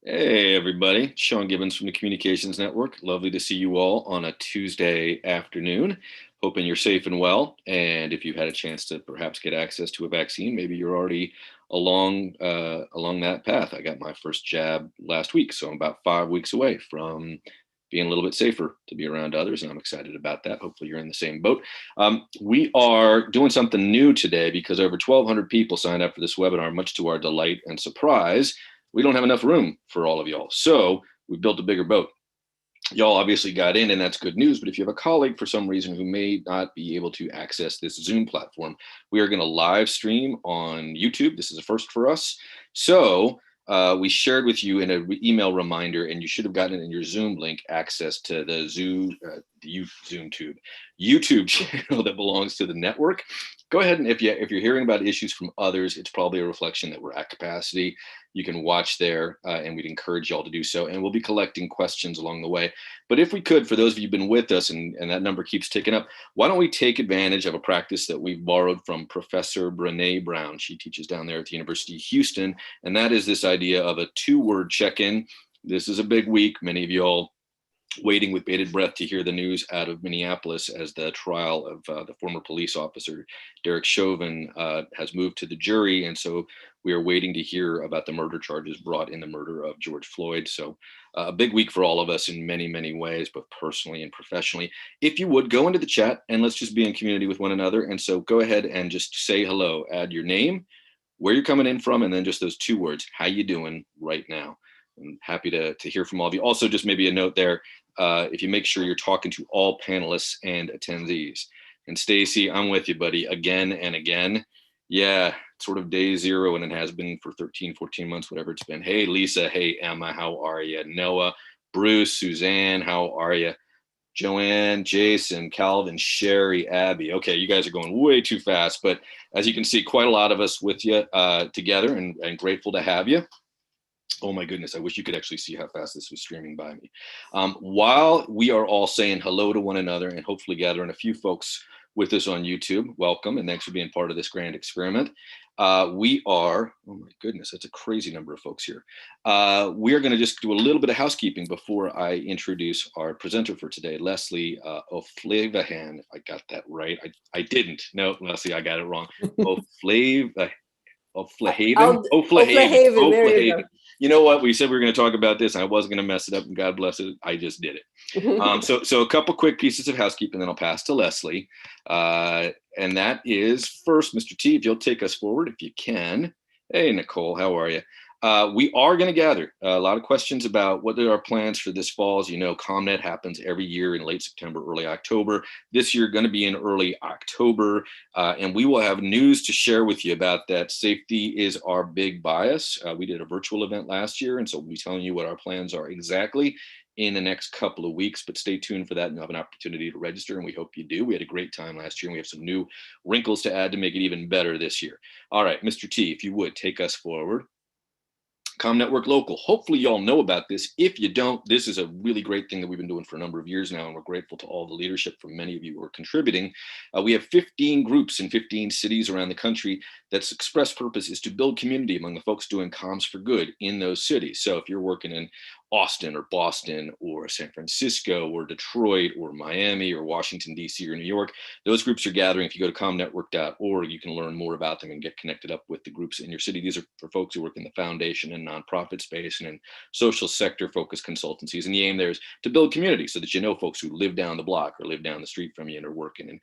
Hey, everybody. Sean Gibbons from the Communications Network. Lovely to see you all on a Tuesday afternoon. Hoping you're safe and well. And if you've had a chance to perhaps get access to a vaccine, maybe you're already along that path. I got my first jab last week, so I'm about 5 weeks away from being a little bit safer to be around others, and I'm excited about that. Hopefully, you're in the same boat. We are doing something new today because over 1,200 people signed up for this webinar, much to our delight and surprise. We don't have enough room for all of y'all. So we built a bigger boat. Y'all obviously got in, and that's good news. But if you have a colleague for some reason who may not be able to access this Zoom platform, we are going to live stream on YouTube. This is a first for us. So we shared with you in an email reminder, and you should have gotten it in your Zoom link, access to the YouTube channel that belongs to the network. Go ahead, and if you're hearing about issues from others, it's probably a reflection that we're at capacity. You can watch there, and we'd encourage y'all to do so. And we'll be collecting questions along the way. But if we could, for those of you who've been with us, and that number keeps ticking up, why don't we take advantage of a practice that we've borrowed from Professor Brene Brown? She teaches down there at the University of Houston, and that is this idea of a 2-word check-in. This is a big week. Many of y'all waiting with bated breath to hear the news out of Minneapolis as the trial of the former police officer, Derek Chauvin, has moved to the jury. And so we are waiting to hear about the murder charges brought in the murder of George Floyd. So a big week for all of us in many, many ways, both personally and professionally. If you would, go into the chat and let's just be in community with one another. And so go ahead and just say hello, add your name, where you're coming in from, and then just those 2 words, how you doing right now. I'm happy to hear from all of you. Also, just maybe a note there, if you make sure you're talking to all panelists and attendees. And Stacy, I'm with you, buddy, again and again. Yeah, sort of day zero, and it has been for 13, 14 months, whatever it's been. Hey, Lisa. Hey, Emma. How are you? Noah, Bruce, Suzanne. How are you? Joanne, Jason, Calvin, Sherry, Abby. Okay, you guys are going way too fast, but as you can see, quite a lot of us with you together, and grateful to have you. Oh my goodness, I wish you could actually see how fast this was streaming by me. While we are all saying hello to one another and hopefully gathering a few folks with us on YouTube, welcome and thanks for being part of this grand experiment. We are, oh my goodness, that's a crazy number of folks here. We are going to just do a little bit of housekeeping before I introduce our presenter for today, Leslie O'Flahavan. I got that right. I didn't. No, Leslie, I got it wrong. O'Flahavan. O'Flahavan, there you go. You know what? We said we were going to talk about this, and I wasn't going to mess it up, and God bless it, I just did it. So a couple quick pieces of housekeeping, then I'll pass to Leslie. And that is first, Mr. T, if you'll take us forward, if you can. Hey, Nicole, how are you? We are going to gather a lot of questions about what are our plans for this fall. As you know, ComNet happens every year in late September, early October. This year, going to be in early October, and we will have news to share with you about that. Safety is our big bias. We did a virtual event last year, and so we'll be telling you what our plans are exactly in the next couple of weeks, but stay tuned for that and you'll have an opportunity to register, and we hope you do. We had a great time last year, and we have some new wrinkles to add to make it even better this year. All right, Mr. T, if you would, take us forward. ComNetwork Local. Hopefully y'all know about this. If you don't, this is a really great thing that we've been doing for a number of years now, and we're grateful to all the leadership from many of you who are contributing. We have 15 groups in 15 cities around the country that's express purpose is to build community among the folks doing comms for good in those cities. So if you're working in Austin or Boston or San Francisco or Detroit or Miami or Washington, D.C. or New York, those groups are gathering. If you go to comnetwork.org, you can learn more about them and get connected up with the groups in your city. These are for folks who work in the foundation and nonprofit space and in social sector focused consultancies. And the aim there is to build community so that you know folks who live down the block or live down the street from you and are working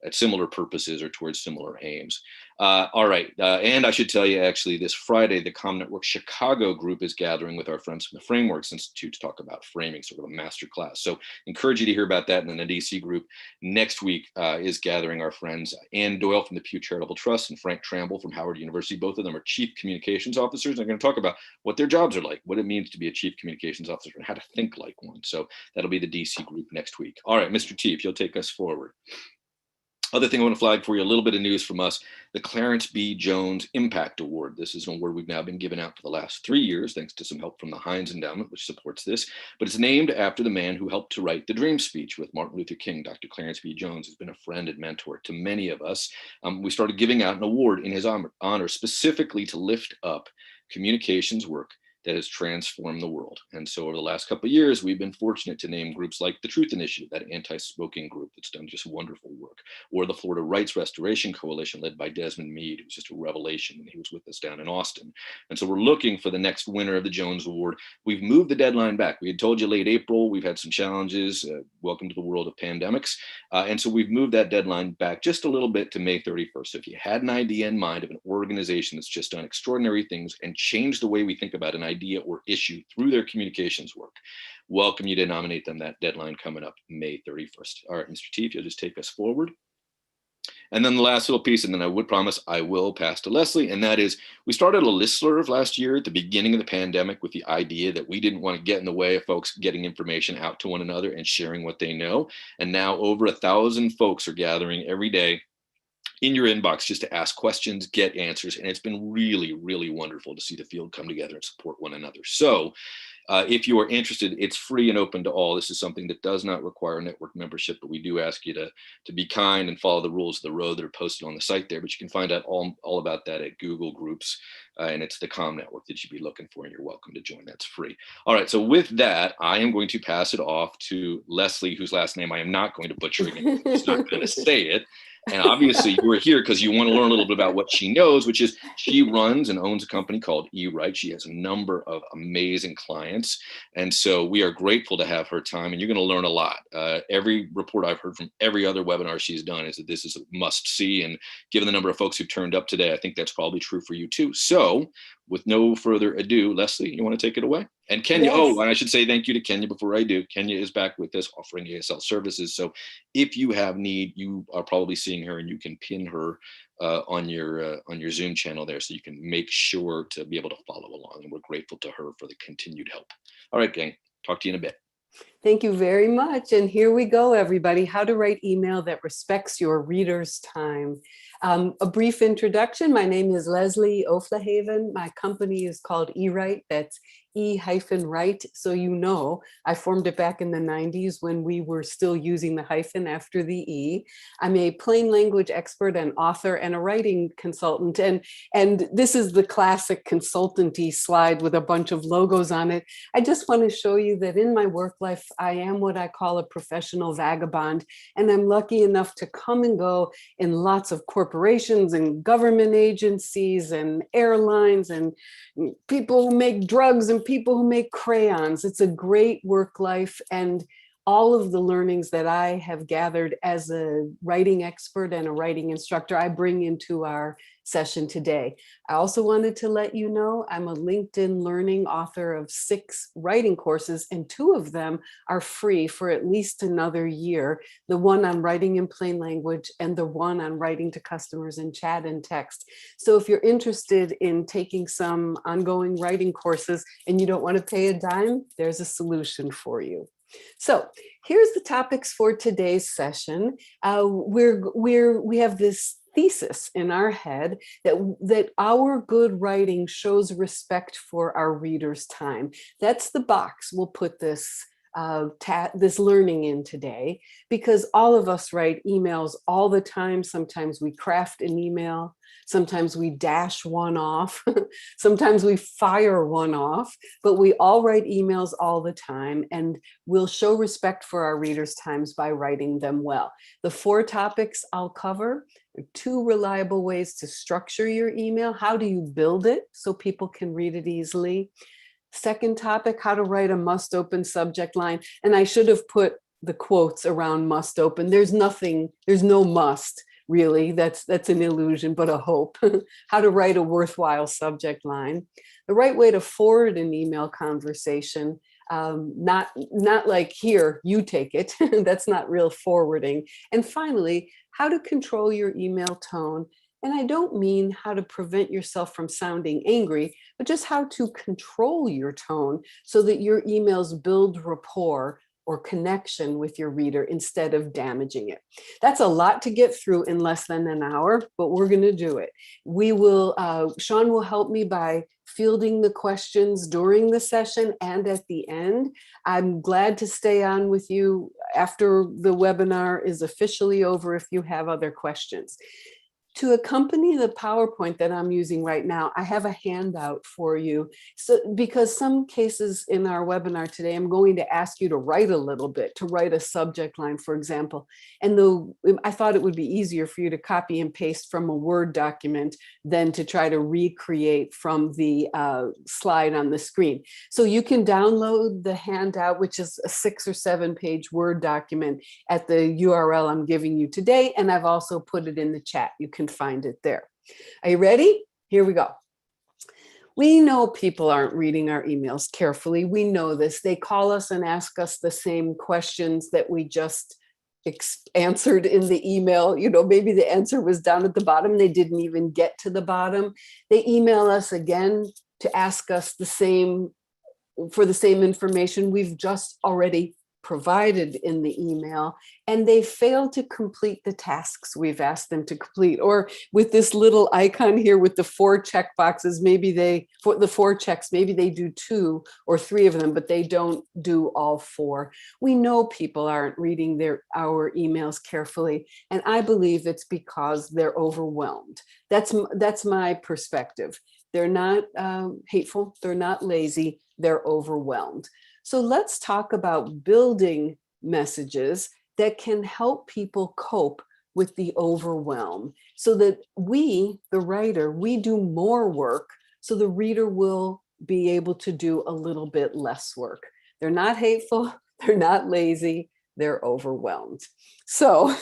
at similar purposes or towards similar aims. All right. And I should tell you, actually, this Friday, the ComNetwork Chicago group is gathering with our friends from the Frameworks Institute to talk about framing, sort of a master class. So encourage you to hear about that. And then the DC group next week is gathering our friends Ann Doyle from the Pew Charitable Trust and Frank Tramble from Howard University. Both of them are chief communications officers. They're going to talk about what their jobs are like, what it means to be a chief communications officer, and how to think like one. So that'll be the DC group next week. All right, Mr. T, if you'll take us forward. Other thing I want to flag for you, a little bit of news from us, the Clarence B. Jones Impact Award. This is an award we've now been giving out for the last 3 years, thanks to some help from the Heinz Endowment, which supports this. But it's named after the man who helped to write the Dream Speech with Martin Luther King. Dr. Clarence B. Jones has been a friend and mentor to many of us. We started giving out an award in his honor, specifically to lift up communications work that has transformed the world. And so over the last couple of years, we've been fortunate to name groups like the Truth Initiative, that anti-smoking group that's done just wonderful work, or the Florida Rights Restoration Coalition led by Desmond Meade, who's just a revelation, and he was with us down in Austin. And so we're looking for the next winner of the Jones Award. We've moved the deadline back. We had told you late April. We've had some challenges. Welcome to the world of pandemics. And so we've moved that deadline back just a little bit to May 31st. So if you had an idea in mind of an organization that's just done extraordinary things and changed the way we think about an idea or issue through their communications work, welcome you to nominate them. That deadline coming up May 31st. All right, Mr. T, if you'll just take us forward. And then the last little piece, and then I would promise I will pass to Leslie, and that is we started a listserv last year at the beginning of the pandemic with the idea that we didn't want to get in the way of folks getting information out to one another and sharing what they know. And now over 1,000 folks are gathering every day in your inbox just to ask questions, get answers. And it's been really, really wonderful to see the field come together and support one another. So if you are interested, it's free and open to all. This is something that does not require network membership, but we do ask you to be kind and follow the rules of the road that are posted on the site there. But you can find out all about that at Google Groups, and it's the COM network that you'd be looking for, and you're welcome to join. That's free. All right, so with that, I am going to pass it off to Leslie, whose last name I am not going to butcher again. She's not going to say it. And obviously you are here because you want to learn a little bit about what she knows, which is she runs and owns a company called eWrite. She has a number of amazing clients. And so we are grateful to have her time, and you're going to learn a lot. Every report I've heard from every other webinar she's done is that this is a must see. And given the number of folks who've turned up today, I think that's probably true for you too. So with no further ado, Leslie, you want to take it away? And Kenya, Yes. oh, and I should say thank you to Kenya before I do. Kenya is back with us offering ASL services. So if you have need, you are probably seeing her, and you can pin her on your Zoom channel there, so you can make sure to be able to follow along. And we're grateful to her for the continued help. All right, gang, talk to you in a bit. Thank you very much. And here we go, everybody. How to write email that respects your reader's time. A brief introduction. My name is Leslie Oflahaven. My company is called eWrite. That's E-Write. So you know, I formed it back in the 90s when we were still using the hyphen after the E. I'm a plain language expert and author and a writing consultant. And this is the classic consultancy slide with a bunch of logos on it. I just want to show you that in my work life, I am what I call a professional vagabond. And I'm lucky enough to come and go in lots of corporations and government agencies and airlines and people who make drugs and people who make crayons. It's a great work life, and all of the learnings that I have gathered as a writing expert and a writing instructor, I bring into our session today. I also wanted to let you know I'm a LinkedIn Learning author of 6 writing courses, and 2 of them are free for at least another year. The one on writing in plain language and the one on writing to customers in chat and text. So if you're interested in taking some ongoing writing courses and you don't want to pay a dime, there's a solution for you. So here's the topics for today's session. We have this thesis in our head that our good writing shows respect for our readers' time. That's the box we'll put this learning in today, because all of us write emails all the time. Sometimes we craft an email, sometimes we dash one off, sometimes we fire one off, but we all write emails all the time, and we'll show respect for our readers' times by writing them well. The 4 topics I'll cover: 2 reliable ways to structure your email. How do you build it so people can read it easily? Second topic, how to write a must open subject line. And I should have put the quotes around must open. There's no must really. That's an illusion, but a hope. How to write a worthwhile subject line. The right way to forward an email conversation. Not like, here, you take it. That's not real forwarding. And finally, how to control your email tone. And I don't mean how to prevent yourself from sounding angry, but just how to control your tone so that your emails build rapport or connection with your reader instead of damaging it. That's a lot to get through in less than an hour, but we're going to do it. Sean will help me by fielding the questions during the session and at the end. I'm glad to stay on with you after the webinar is officially over if you have other questions. To accompany the PowerPoint that I'm using right now, I have a handout for you. So, because some cases in our webinar today, I'm going to ask you to write a little bit, to write a subject line, for example. And I thought it would be easier for you to copy and paste from a Word document than to try to recreate from the slide on the screen. So you can download the handout, which is a 6 or 7 page Word document, at the URL I'm giving you today. And I've also put it in the chat. You can find it there. Are you ready? Here we go. We know people aren't reading our emails carefully. We know this. They call us and ask us the same questions that we just answered in the email. You know, maybe the answer was down at the bottom. They didn't even get to the bottom. They email us again to ask us for the same information we've just already provided in the email, and they fail to complete the tasks we've asked them to complete. Or with this little icon here with the 4 check boxes, for the 4 checks, maybe they do 2 or 3 of them, but they don't do all 4. We know people aren't reading our emails carefully, and I believe it's because they're overwhelmed. That's my perspective. They're not hateful, they're not lazy, they're overwhelmed. So let's talk about building messages that can help people cope with the overwhelm, so that we, the writer, we do more work so the reader will be able to do a little bit less work. They're not hateful, they're not lazy, they're overwhelmed. So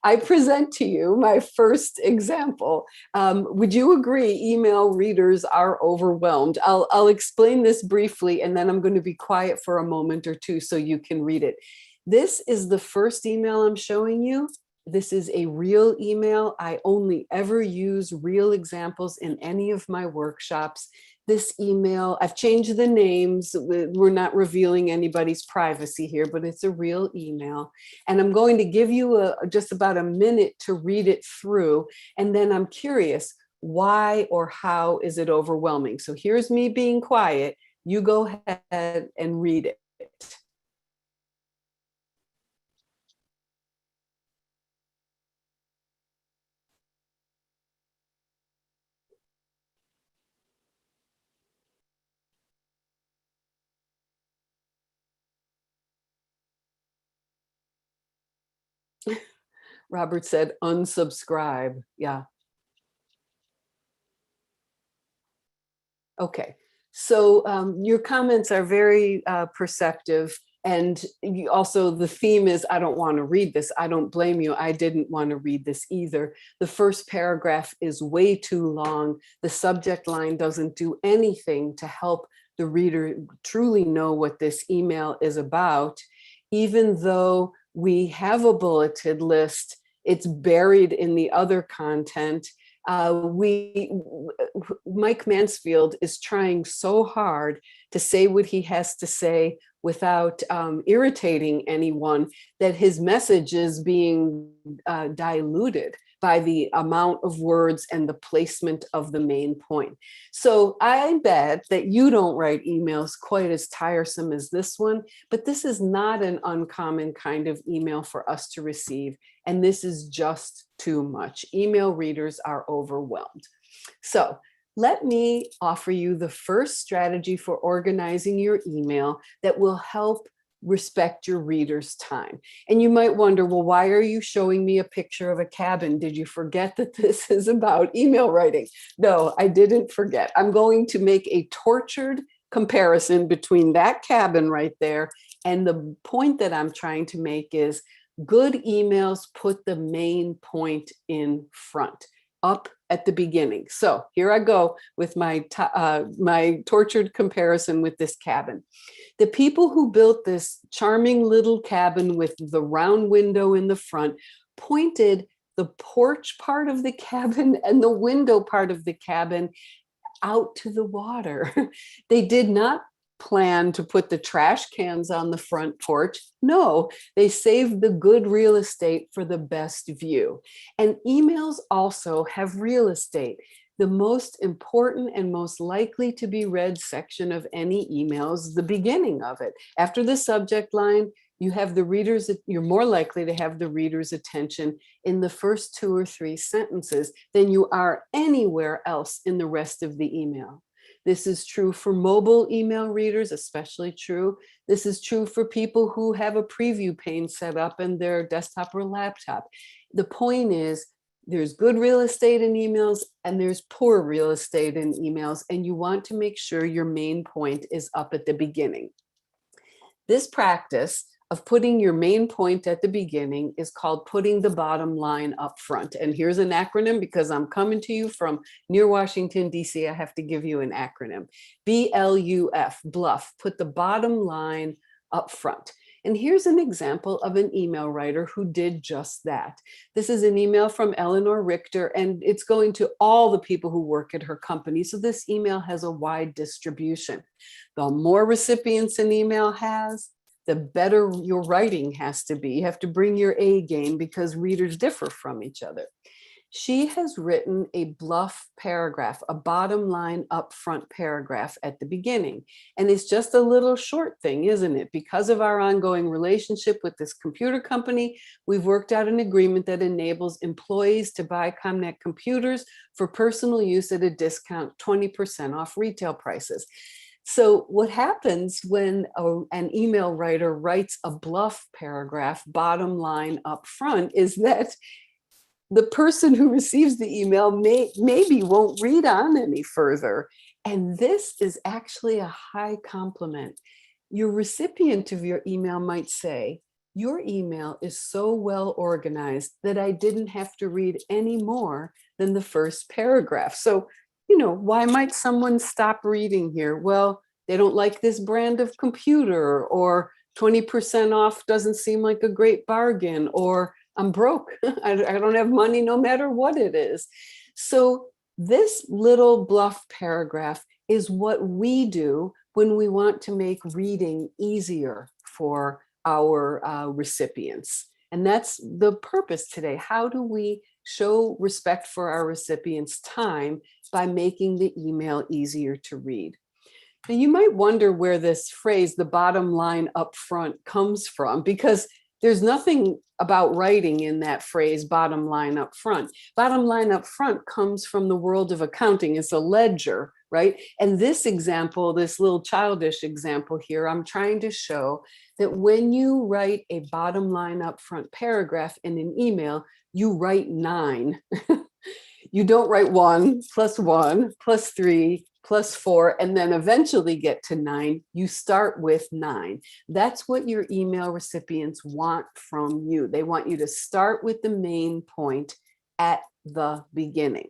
I present to you my first example. Would you agree email readers are overwhelmed? I'll explain this briefly, and then I'm going to be quiet for a moment or two so you can read it. This is the first email I'm showing you. This is a real email. I only ever use real examples in any of my workshops. This email, I've changed the names. We're not revealing anybody's privacy here, but it's a real email. And I'm going to give you just about a minute to read it through. And then I'm curious, why or how is it overwhelming? So here's me being quiet. You go ahead and read it. Robert said, unsubscribe. Yeah. Okay. So your comments are very perceptive. And also the theme is, I don't want to read this. I don't blame you. I didn't want to read this either. The first paragraph is way too long. The subject line doesn't do anything to help the reader truly know what this email is about. Even though we have a bulleted list, it's buried in the other content. Mike Mansfield is trying so hard to say what he has to say without irritating anyone, that his message is being diluted by the amount of words and the placement of the main point. So I bet that you don't write emails quite as tiresome as this one, but this is not an uncommon kind of email for us to receive. And this is just too much. Email readers are overwhelmed. So let me offer you the first strategy for organizing your email that will help respect your reader's time. And you might wonder, well, why are you showing me a picture of a cabin? Did you forget that this is about email writing? No, I didn't forget. I'm going to make a tortured comparison between that cabin right there. And the point that I'm trying to make is, good emails put the main point in front, up at the beginning. So here I go with my tortured comparison with this cabin. The people who built this charming little cabin with the round window in the front pointed the porch part of the cabin and the window part of the cabin out to the water. They did not plan to put the trash cans on the front porch. No, they saved the good real estate for the best view. And emails also have real estate. The most important and most likely to be read section of any email is the beginning of it. After the subject line, you're more likely to have the reader's attention in the first 2 or 3 sentences than you are anywhere else in the rest of the email. This is true for mobile email readers, especially true. This is true for people who have a preview pane set up in their desktop or laptop. The point is, there's good real estate in emails and there's poor real estate in emails, and you want to make sure your main point is up at the beginning. This practice of putting your main point at the beginning is called putting the bottom line up front. And here's an acronym, because I'm coming to you from near Washington, D.C. I have to give you an acronym. BLUF, bluff, put the bottom line up front. And here's an example of an email writer who did just that. This is an email from Eleanor Richter, and it's going to all the people who work at her company. So this email has a wide distribution. The more recipients an email has, the better your writing has to be. You have to bring your A game because readers differ from each other. She has written a bluff paragraph, a bottom line upfront paragraph at the beginning. And it's just a little short thing, isn't it? Because of our ongoing relationship with this computer company, we've worked out an agreement that enables employees to buy ComNet computers for personal use at a discount, 20% off retail prices. So what happens when an email writer writes a bluff paragraph, bottom line up front, is that the person who receives the email maybe won't read on any further. And this is actually a high compliment. Your recipient of your email might say, "Your email is so well organized that I didn't have to read any more than the first paragraph." So, why might someone stop reading here? Well, they don't like this brand of computer, or 20% off doesn't seem like a great bargain, or I'm broke. I don't have money no matter what it is. So this little bluff paragraph is what we do when we want to make reading easier for our recipients. And that's the purpose today. How do we show respect for our recipients' time by making the email easier to read? Now, you might wonder where this phrase, the bottom line up front, comes from, because there's nothing about writing in that phrase, bottom line up front. Bottom line up front comes from the world of accounting. It's a ledger, right? And this example, this little childish example here, I'm trying to show that when you write a bottom line up front paragraph in an email, you write 9. You don't write 1 plus 3 plus 4, and then eventually get to 9. You start with 9. That's what your email recipients want from you. They want you to start with the main point at the beginning.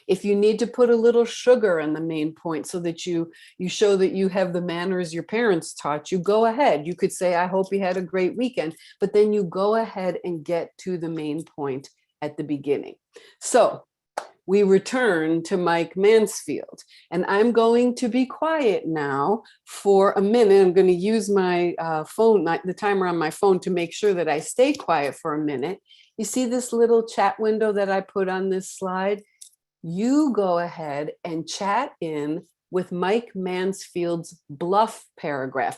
If you need to put a little sugar in the main point so that you show that you have the manners your parents taught you, go ahead. You could say, "I hope you had a great weekend," but then you go ahead and get to the main point at the beginning. So we return to Mike Mansfield, and I'm going to be quiet now for a minute. I'm going to use my phone, the timer on my phone, to make sure that I stay quiet for a minute. You see this little chat window that I put on this slide? You go ahead and chat in with Mike Mansfield's bluff paragraph.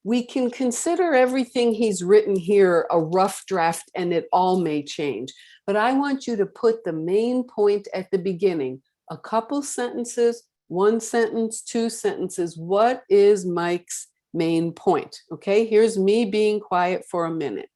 We can consider everything he's written here a rough draft, and it all may change. But I want you to put the main point at the beginning, a couple sentences, 1 sentence, 2 sentences. What is Mike's main point? Okay, here's me being quiet for a minute.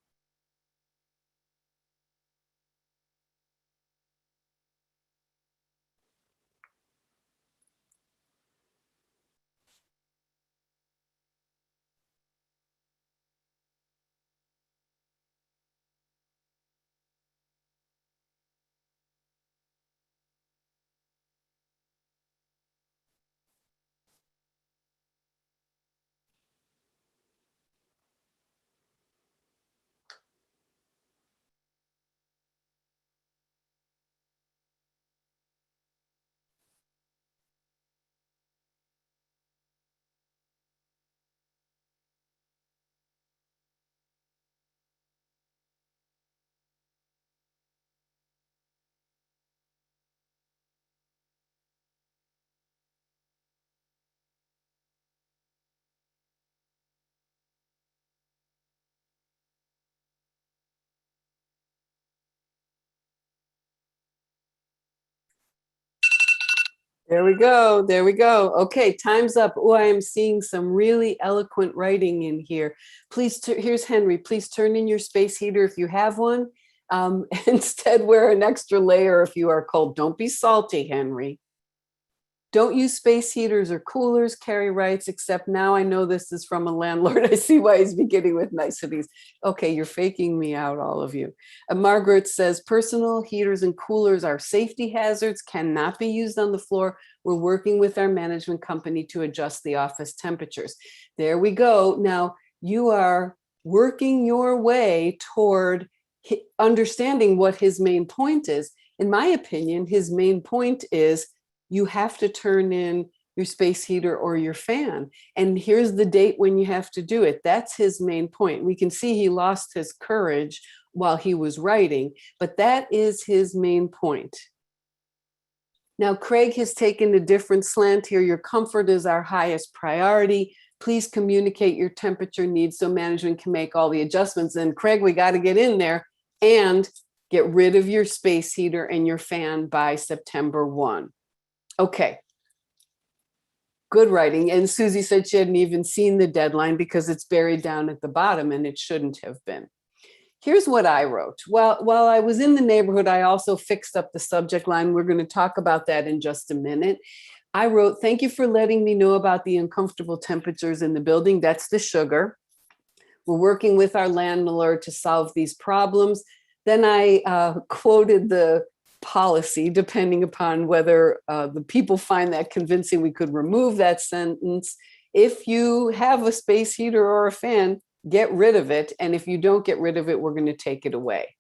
There we go. There we go. Okay, time's up. Oh, I am seeing some really eloquent writing in here. Please, here's Henry. Please turn in your space heater if you have one. Instead, wear an extra layer if you are cold. Don't be salty, Henry. Don't use space heaters or coolers, Carrie writes, except now I know this is from a landlord. I see why he's beginning with niceties. Okay, you're faking me out, all of you. Margaret says, personal heaters and coolers are safety hazards, cannot be used on the floor. We're working with our management company to adjust the office temperatures. There we go. Now, you are working your way toward understanding what his main point is. In my opinion, his main point is you have to turn in your space heater or your fan. And here's the date when you have to do it. That's his main point. We can see he lost his courage while he was writing, but that is his main point. Now, Craig has taken a different slant here. Your comfort is our highest priority. Please communicate your temperature needs so management can make all the adjustments. And Craig, we got to get in there and get rid of your space heater and your fan by September 1. Okay. Good writing. And Susie said she hadn't even seen the deadline because it's buried down at the bottom and it shouldn't have been. Here's what I wrote. While I was in the neighborhood, I also fixed up the subject line. We're going to talk about that in just a minute. I wrote, thank you for letting me know about the uncomfortable temperatures in the building. That's the sugar. We're working with our landlord to solve these problems. Then I quoted the policy, depending upon whether the people find that convincing, we could remove that sentence. If you have a space heater or a fan, get rid of it. And if you don't get rid of it, we're going to take it away.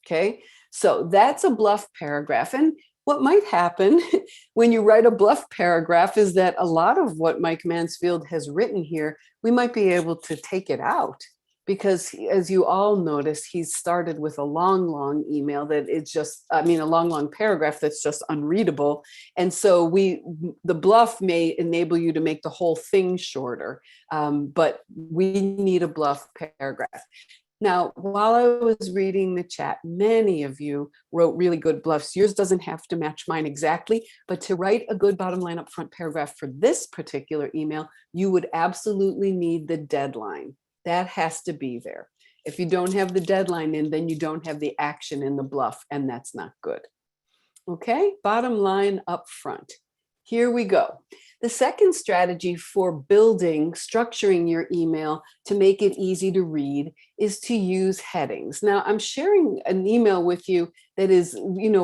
Okay, so that's a bluff paragraph. And what might happen when you write a bluff paragraph is that a lot of what Mike Mansfield has written here, we might be able to take it out. Because as you all notice, he's started with a long email that it's just, a long paragraph that's just unreadable. And so the bluff may enable you to make the whole thing shorter, but we need a bluff paragraph. Now, while I was reading the chat, many of you wrote really good bluffs. Yours doesn't have to match mine exactly, but to write a good bottom line up front paragraph for this particular email, you would absolutely need the deadline. That has to be there. If you don't have the deadline in, then you don't have the action in the bluff, and that's not good. Okay, bottom line up front. Here we go. The second strategy for structuring your email to make it easy to read is to use headings. Now, I'm sharing an email with you that is,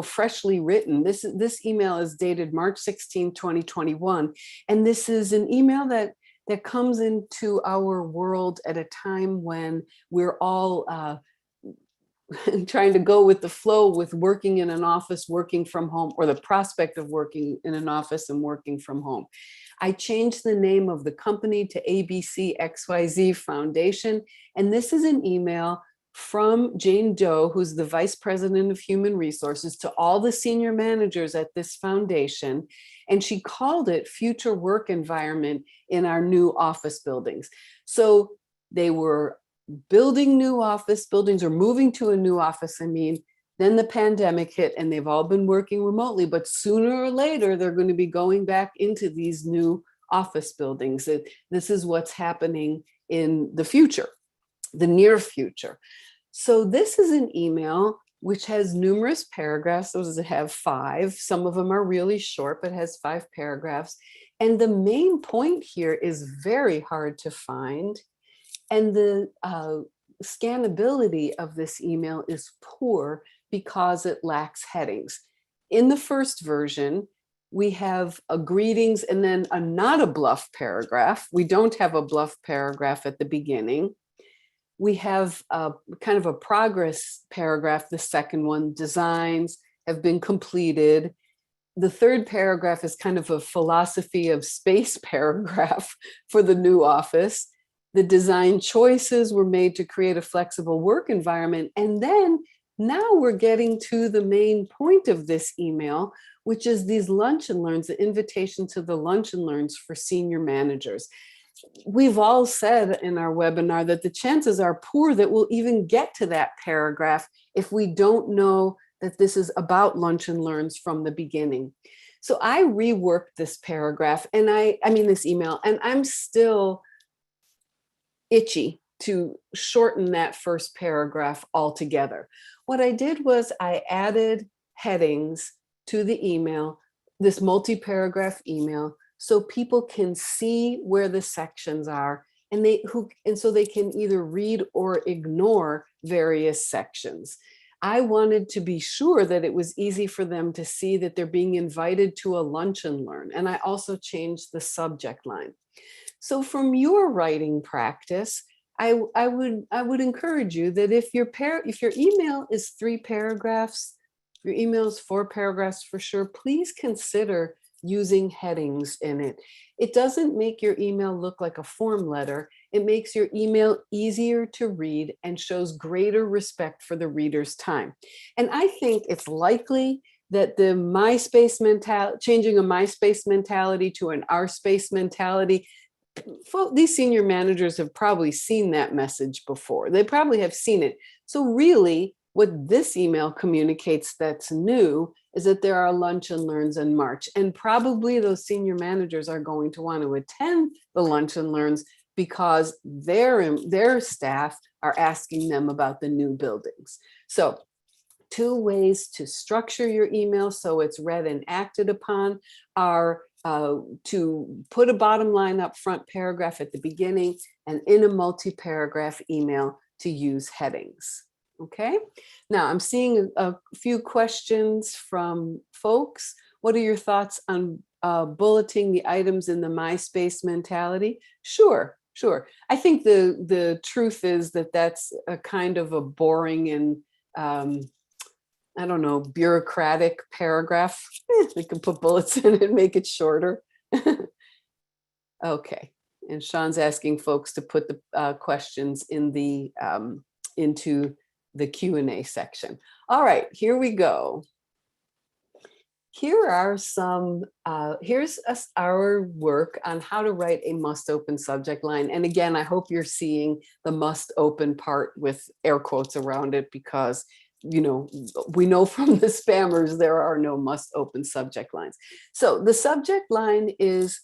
freshly written. This email is dated March 16, 2021, and this is an email that comes into our world at a time when we're all trying to go with the flow with working in an office, working from home, or the prospect of working in an office and working from home. I changed the name of the company to ABC XYZ Foundation, and this is an email from Jane Doe, who's the Vice President of Human Resources, to all the senior managers at this foundation. And she called it Future Work Environment in Our New Office Buildings. So they were building new office buildings or moving to a new office. Then the pandemic hit and they've all been working remotely, but sooner or later, they're going to be going back into these new office buildings. This is what's happening in the future, the near future. So this is an email which has numerous paragraphs. Those have 5. Some of them are really short, but has 5 paragraphs. And the main point here is very hard to find. And the scannability of this email is poor because it lacks headings. In the first version, we have a greetings and then not a bluff paragraph. We don't have a bluff paragraph at the beginning. We have a kind of a progress paragraph. The second one, designs have been completed. The third paragraph is kind of a philosophy of space paragraph for the new office. The design choices were made to create a flexible work environment. And then now we're getting to the main point of this email, which is these lunch and learns, the invitation to the lunch and learns for senior managers. We've all said in our webinar that the chances are poor that we'll even get to that paragraph if we don't know that this is about lunch and learns from the beginning. So I reworked this paragraph and I mean this email, and I'm still itchy to shorten that first paragraph altogether. What I did was I added headings to the email, this multi-paragraph email, so people can see where the sections are, and so they can either read or ignore various sections. I wanted to be sure that it was easy for them to see that they're being invited to a lunch and learn. And I also changed the subject line. So from your writing practice, I would encourage you that if your email is 3 paragraphs, your email is 4 paragraphs for sure, please consider using headings in it. It doesn't make your email look like a form letter. It makes your email easier to read and shows greater respect for the reader's time. And I think it's likely that the MySpace mentality, changing a MySpace mentality to an our space mentality, these senior managers have probably seen that message before. They probably have seen it. So really, what this email communicates that's new is that there are lunch and learns in March. And probably those senior managers are going to want to attend the lunch and learns because their staff are asking them about the new buildings. So 2 ways to structure your email so it's read and acted upon are to put a bottom line up front paragraph at the beginning, and in a multi-paragraph email to use headings. Okay, now I'm seeing a few questions from folks. What are your thoughts on bulleting the items in the MySpace mentality? Sure. I think the truth is that that's a kind of a boring and I don't know, bureaucratic paragraph. We can put bullets in it and make it shorter. Okay, and Sean's asking folks to put the questions in the into the Q&A section. All right, here we go. Here are some, here's our work on how to write a must open subject line. And again, I hope you're seeing the must open part with air quotes around it, because we know from the spammers there are no must open subject lines. So the subject line is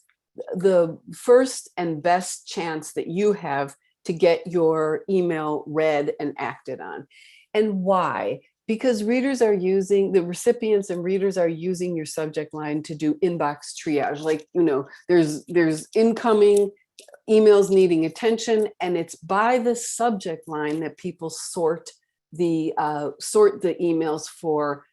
the first and best chance that you have to get your email read and acted on. And why? Because the recipients and readers are using your subject line to do inbox triage. Like, there's incoming emails needing attention, and it's by the subject line that people sort the emails for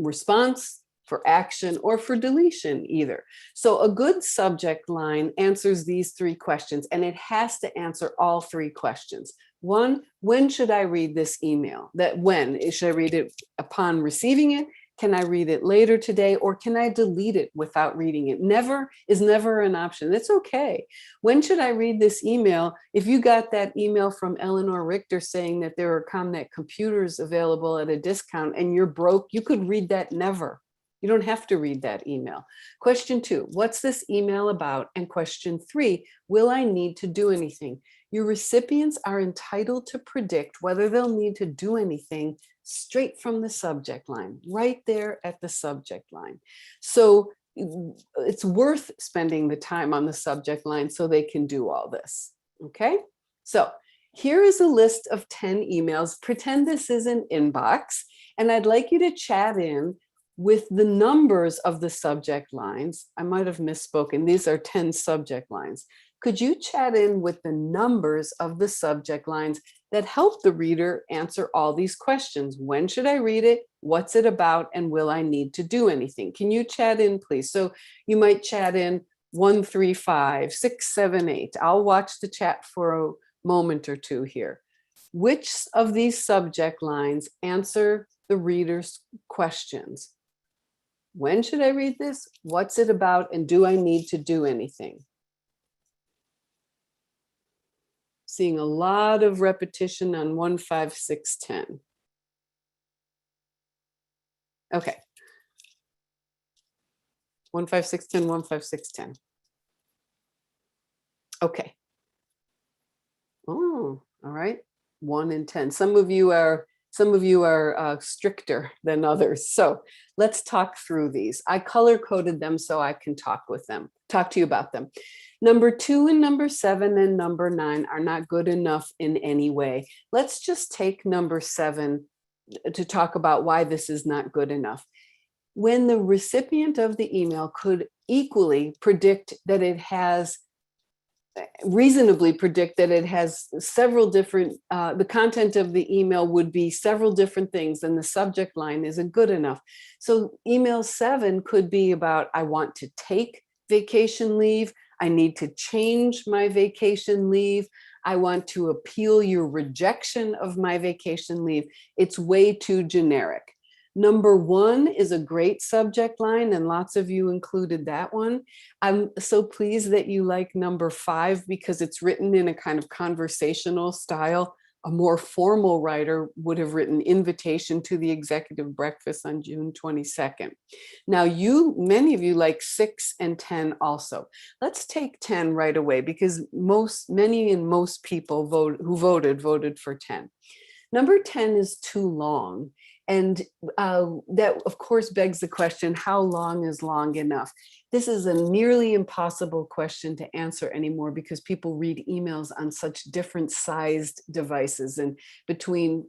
response, for action, or for deletion either. So a good subject line answers these 3 questions, and it has to answer all 3 questions. 1, when should I read this email? Should I read it upon receiving it? Can I read it later today, or can I delete it without reading it? Never is never an option. It's okay. When should I read this email? If you got that email from Eleanor Richter saying that there are ComNet computers available at a discount and you're broke, you could read that never. You don't have to read that email. Question 2, what's this email about? And question 3, will I need to do anything? Your recipients are entitled to predict whether they'll need to do anything straight from the subject line, right there at the subject line. So it's worth spending the time on the subject line so they can do all this. Okay, so here is a list of 10 emails. Pretend this is an inbox, and I'd like you to chat in with the numbers of the subject lines. I might have misspoken. These are 10 subject lines. Could you chat in with the numbers of the subject lines that help the reader answer all these questions? When should I read it? What's it about? And will I need to do anything? Can you chat in, please? So you might chat in 1, 3, 5, 6, 7, 8. I'll watch the chat for a moment or 2 here. Which of these subject lines answer the reader's questions? When should I read this? What's it about? And do I need to do anything? Seeing a lot of repetition on 1, 5, 6, 10. Okay. 1, 5, 6, 10, 1, 5, 6, 10. Okay. Oh, all right. 1 and 10. Some of you are Some of you are stricter than others. So let's talk through these. I color coded them so I can talk to you about them. Number 2 and number 7 and number 9 are not good enough in any way. Let's just take number 7 to talk about why this is not good enough. When the recipient of the email could equally predict that it has reasonably predict that it has several different, the content of the email would be several different things, and the subject line isn't good enough. So email 7 could be about, I want to take vacation leave. I need to change my vacation leave. I want to appeal your rejection of my vacation leave. It's way too generic. Number 1 is a great subject line, and lots of you included that one. I'm so pleased that you like number 5 because it's written in a kind of conversational style. A more formal writer would have written invitation to the executive breakfast on June 22nd. Now many of you like 6 and 10 also. Let's take 10 right away because most people who voted for 10. Number 10 is too long. And that, of course, begs the question, how long is long enough? This is a nearly impossible question to answer anymore because people read emails on such different sized devices, and between,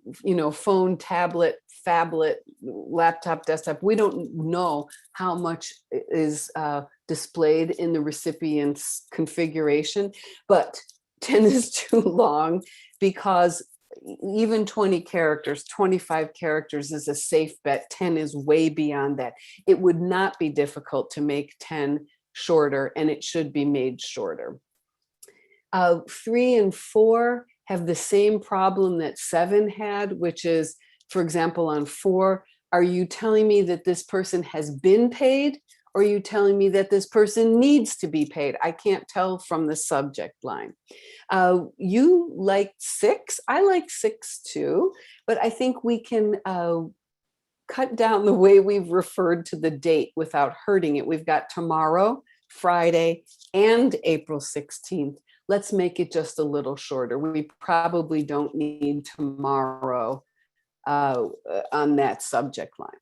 phone, tablet, phablet, laptop, desktop, we don't know how much is displayed in the recipient's configuration, but 10 is too long because even 20 characters, 25 characters is a safe bet. 10 is way beyond that. It would not be difficult to make 10 shorter, and it should be made shorter. 3 and 4 have the same problem that 7 had, which is, for example, on 4, are you telling me that this person has been paid? Or are you telling me that this person needs to be paid? I can't tell from the subject line. You like 6. I like 6 too, but I think we can cut down the way we've referred to the date without hurting it. We've got tomorrow, Friday, and April 16th. Let's make it just a little shorter. We probably don't need tomorrow on that subject line.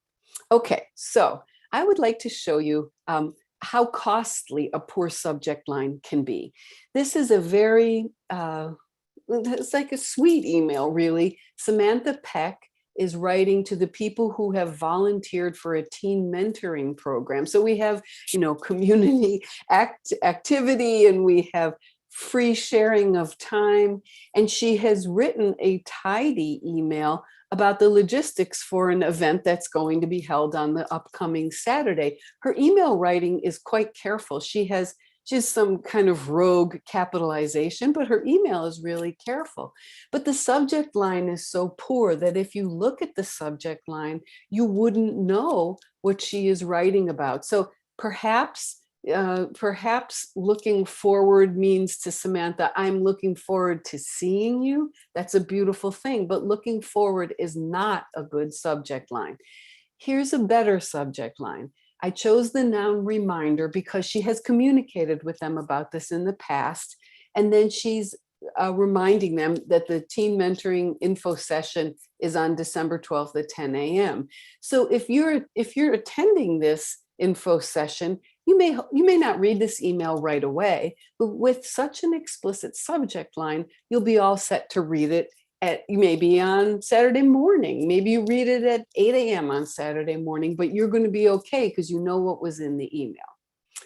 Okay, so I would like to show you how costly a poor subject line can be. This is a very, it's like a sweet email, really. Samantha Peck is writing to the people who have volunteered for a teen mentoring program. So we have, community activity, and we have free sharing of time. And she has written a tidy email about the logistics for an event that's going to be held on the upcoming Saturday. Her email writing is quite careful. She has just some kind of rogue capitalization, but her email is really careful. But the subject line is so poor that if you look at the subject line, you wouldn't know what she is writing about. So perhaps looking forward means to Samantha, I'm looking forward to seeing you. That's a beautiful thing, but looking forward is not a good subject line. Here's a better subject line. I chose the noun reminder because she has communicated with them about this in the past. And then she's reminding them that the teen mentoring info session is on December 12th at 10 a.m. So if you're attending this info session, you may not read this email right away, but with such an explicit subject line, you'll be all set to read it maybe on Saturday morning. Maybe you read it at 8 a.m. on Saturday morning, but you're going to be okay because you know what was in the email.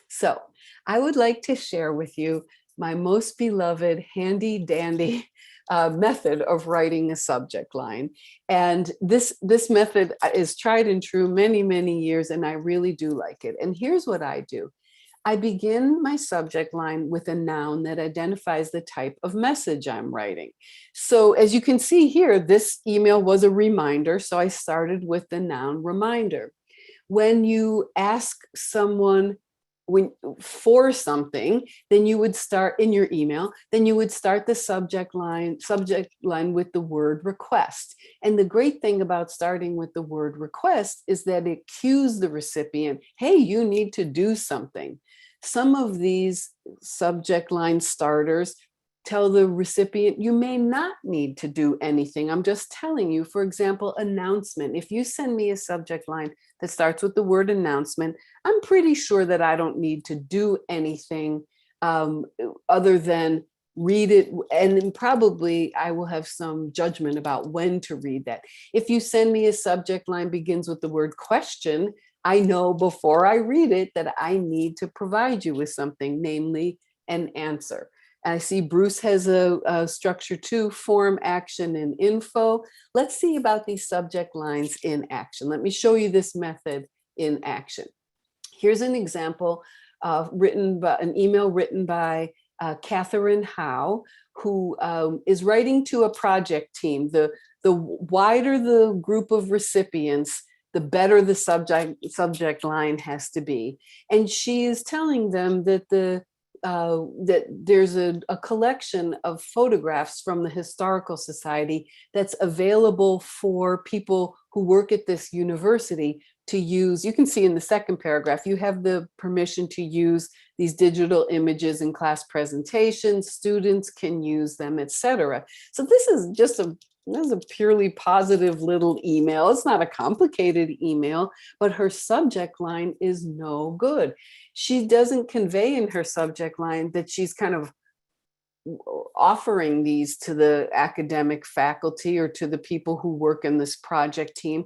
So I would like to share with you my most beloved handy dandy method of writing a subject line. And this method is tried and true many, many years, and I really do like it. And here's what I do. I begin my subject line with a noun that identifies the type of message I'm writing. So as you can see here, this email was a reminder. So I started with the noun reminder. When you ask someone for something, then you would start in your email, then you would start the subject line with the word request. And the great thing about starting with the word request is that it cues the recipient, hey, you need to do something. Some of these subject line starters tell the recipient you may not need to do anything. I'm just telling you, for example, announcement. If you send me a subject line that starts with the word announcement, I'm pretty sure that I don't need to do anything other than read it. And then probably I will have some judgment about when to read that. If you send me a subject line begins with the word question, I know before I read it that I need to provide you with something, namely an answer. I see Bruce has a structure too, form, action, and info. Let's see about these subject lines in action. Let me show you this method in action. Here's an example written by an email written by Catherine Howe, who is writing to a project team. The wider the group of recipients, the better the subject line has to be. And she is telling them that that there's a collection of photographs from the Historical Society that's available for people who work at this university to use. You can see in the second paragraph, you have the permission to use these digital images in class presentations, students can use them, etc. So this is just a purely positive little email. It's not a complicated email, but her subject line is no good. She doesn't convey in her subject line that she's kind of offering these to the academic faculty or to the people who work in this project team.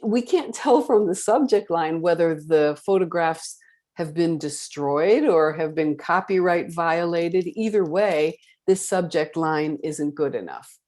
We can't tell from the subject line whether the photographs have been destroyed or have been copyright violated. Either way, this subject line isn't good enough.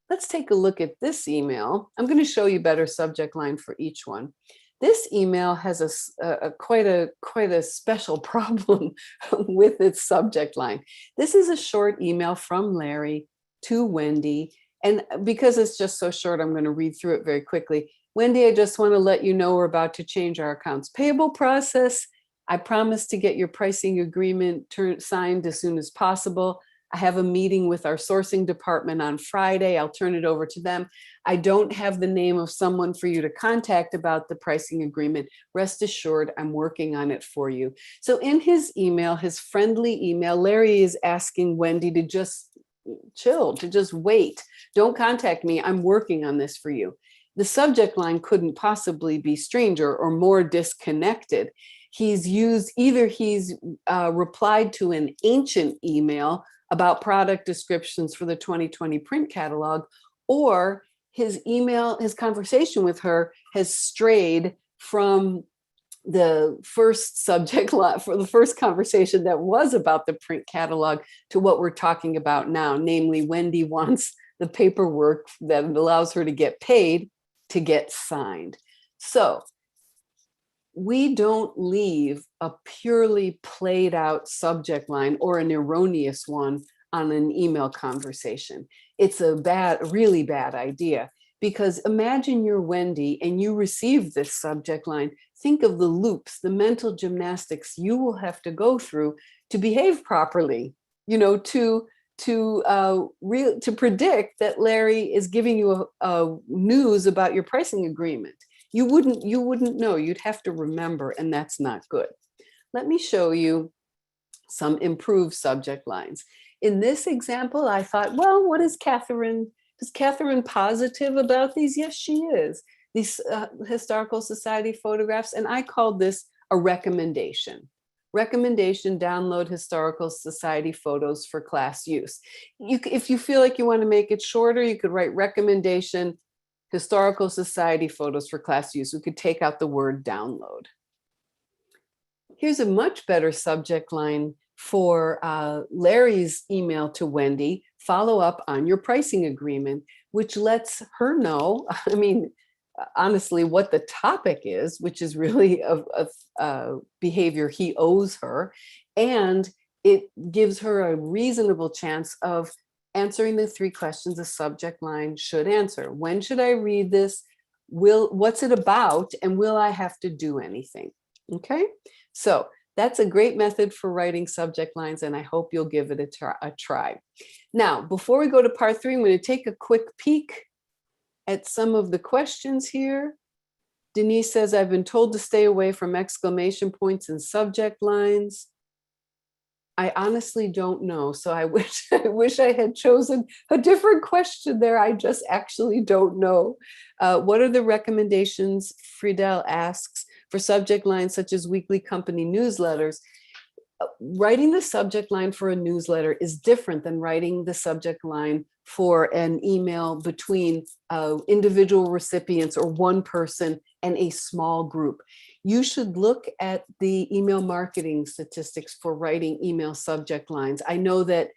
Let's take a look at this email. I'm going to show you better subject line for each one. This email has quite a special problem with its subject line. This is a short email from Larry to Wendy. And because it's just so short, I'm going to read through it very quickly. Wendy, I just want to let you know we're about to change our accounts payable process. I promise to get your pricing agreement signed as soon as possible. I have a meeting with our sourcing department on Friday. I'll turn it over to them. I don't have the name of someone for you to contact about the pricing agreement. Rest assured, I'm working on it for you. So in his email, his friendly email, Larry is asking Wendy to just chill, to just wait. Don't contact me. I'm working on this for you. The subject line couldn't possibly be stranger or more disconnected. He's replied to an ancient email about product descriptions for the 2020 print catalog, or his conversation with her has strayed from the first subject line, for the first conversation that was about the print catalog, to what we're talking about now. Namely, Wendy wants the paperwork that allows her to get paid to get signed. So we don't leave a purely played out subject line or an erroneous one on an email conversation. It's a really bad idea, because imagine you're Wendy and you receive this subject line. Think of the loops, the mental gymnastics you will have to go through to behave properly, to predict that Larry is giving you a news about your pricing agreement. You wouldn't know. You'd have to remember, and that's not good. Let me show you some improved subject lines. In this example, I thought, well, is Catherine positive about these? Yes, she is. These Historical Society photographs, and I called this a recommendation. Recommendation, download Historical Society photos for class use. If you feel like you want to make it shorter, you could write recommendation, Historical Society photos for class use. We could take out the word download. Here's a much better subject line for Larry's email to Wendy: follow up on your pricing agreement, which lets her know, honestly, what the topic is, which is really a behavior he owes her. And it gives her a reasonable chance of answering the 3 questions a subject line should answer. When should I read this? What's it about? And will I have to do anything? Okay, so that's a great method for writing subject lines, and I hope you'll give it a try. Now, before we go to part 3, I'm going to take a quick peek at some of the questions here. Denise says, I've been told to stay away from exclamation points and subject lines. I honestly don't know. So I wish I wish I had chosen a different question there. I just actually don't know. What are the recommendations, Friedel asks, for subject lines such as weekly company newsletters? Writing the subject line for a newsletter is different than writing the subject line for an email between individual recipients or one person and a small group. You should look at the email marketing statistics for writing email subject lines. I know that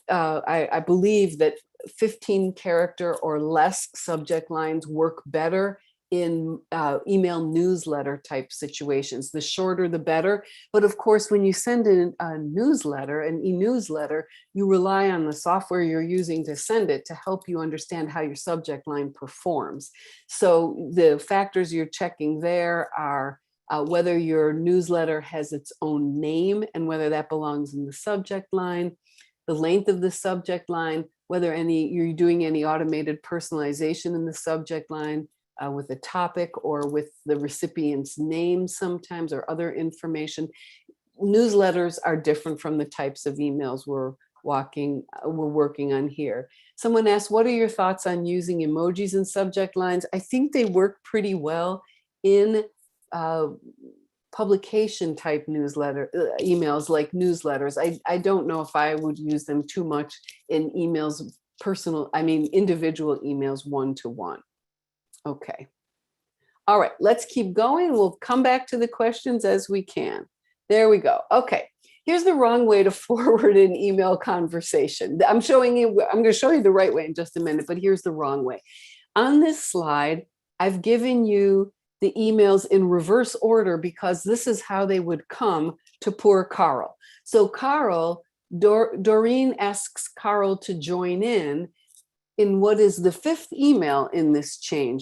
I believe that 15 character or less subject lines work better in email newsletter type situations. The shorter, the better. But of course, when you send in a newsletter, an e-newsletter, you rely on the software you're using to send it to help you understand how your subject line performs. So the factors you're checking there are whether your newsletter has its own name and whether that belongs in the subject line, the length of the subject line, whether you're doing any automated personalization in the subject line with a topic or with the recipient's name sometimes or other information. Newsletters are different from the types of emails we're working on here. Someone asked, what are your thoughts on using emojis in subject lines? I think they work pretty well in publication type newsletter emails like newsletters. I don't know if I would use them too much in emails, individual emails one-to-one. Okay. All right, let's keep going. We'll come back to the questions as we can. There we go. Okay. Here's the wrong way to forward an email conversation. I'm going to show you the right way in just a minute, but here's the wrong way. On this slide, I've given you the emails in reverse order because this is how they would come to poor Carl. So Carl, Doreen asks Carl to join in what is the fifth email in this chain.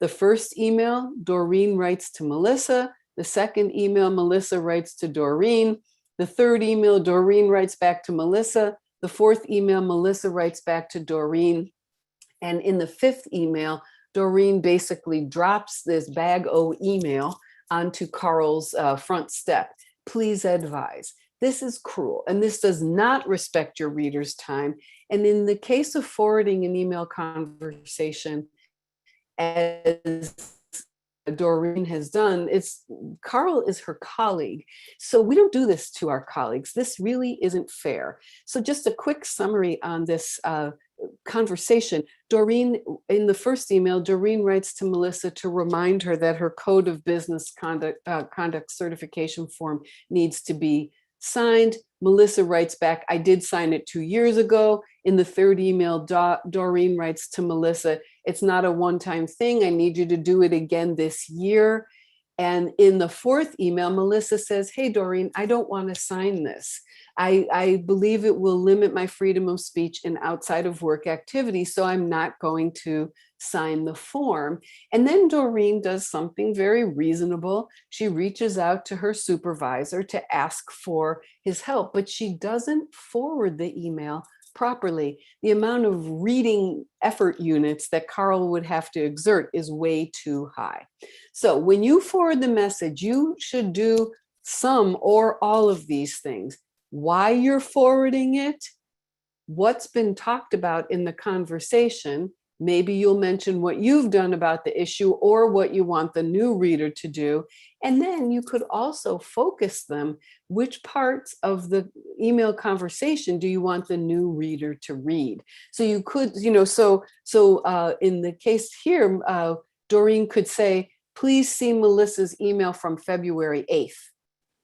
The first email, Doreen writes to Melissa. The second email, Melissa writes to Doreen. The third email, Doreen writes back to Melissa. The fourth email, Melissa writes back to Doreen. And in the fifth email, Doreen basically drops this bag O email onto Carl's front step. Please advise. This is cruel, and this does not respect your reader's time. And in the case of forwarding an email conversation, as Doreen has done, Carl is her colleague. So we don't do this to our colleagues. This really isn't fair. So just a quick summary on this conversation. Doreen, in the first email, Doreen writes to Melissa to remind her that her code of business conduct certification form needs to be signed. Melissa writes back, I did sign it 2 years ago. In the third email, Doreen writes to Melissa, it's not a one-time thing. I need you to do it again this year. And in the fourth email, Melissa says, hey, Doreen, I don't want to sign this. I believe it will limit my freedom of speech in outside of work activities, so I'm not going to sign the form. And then Doreen does something very reasonable. She reaches out to her supervisor to ask for his help, but she doesn't forward the email properly. The amount of reading effort units that Carl would have to exert is way too high. So when you forward the message, you should do some or all of these things. Why you're forwarding it, what's been talked about in the conversation. Maybe you'll mention what you've done about the issue or what you want the new reader to do. And then you could also focus them. Which parts of the email conversation do you want the new reader to read? So you could, in the case here, Doreen could say, please see Melissa's email from February 8th.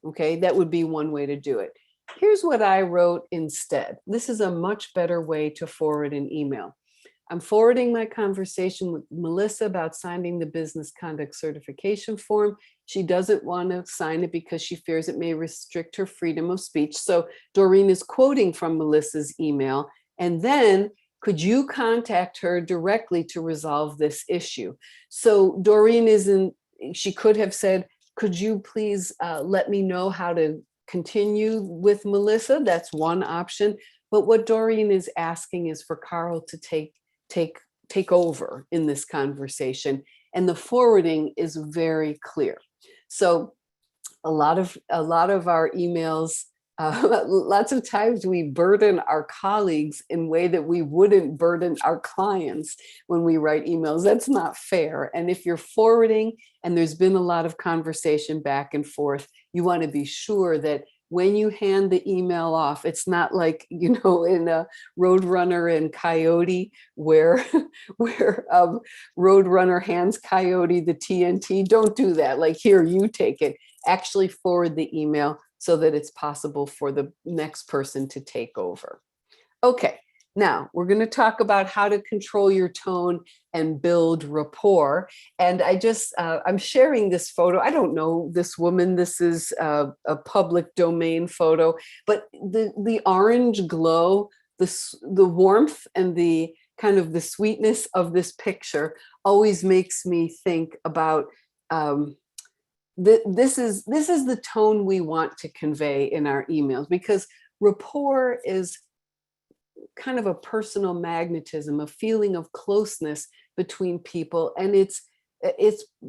Okay, that would be one way to do it. Here's what I wrote instead. This is a much better way to forward an email. I'm forwarding my conversation with Melissa about signing the business conduct certification form. She doesn't want to sign it because she fears it may restrict her freedom of speech. So Doreen is quoting from Melissa's email. And then could you contact her directly to resolve this issue? So Doreen she could have said, could you please let me know how to continue with Melissa? That's one option. But what Doreen is asking is for Carl to take over in this conversation. And the forwarding is very clear. So a lot of our emails Lots of times we burden our colleagues in a way that we wouldn't burden our clients when we write emails. That's not fair. And if you're forwarding and there's been a lot of conversation back and forth, you want to be sure that when you hand the email off, it's not like, in a Roadrunner and Coyote where Roadrunner hands Coyote the TNT. Don't do that. Like, here, you take it. Actually forward the email so that it's possible for the next person to take over. Okay, now we're going to talk about how to control your tone and build rapport. And I'm sharing this photo. I don't know this woman. This is a public domain photo, but the orange glow, the warmth and the kind of the sweetness of this picture always makes me think about this is the tone we want to convey in our emails, because rapport is kind of a personal magnetism, a feeling of closeness between people. And it's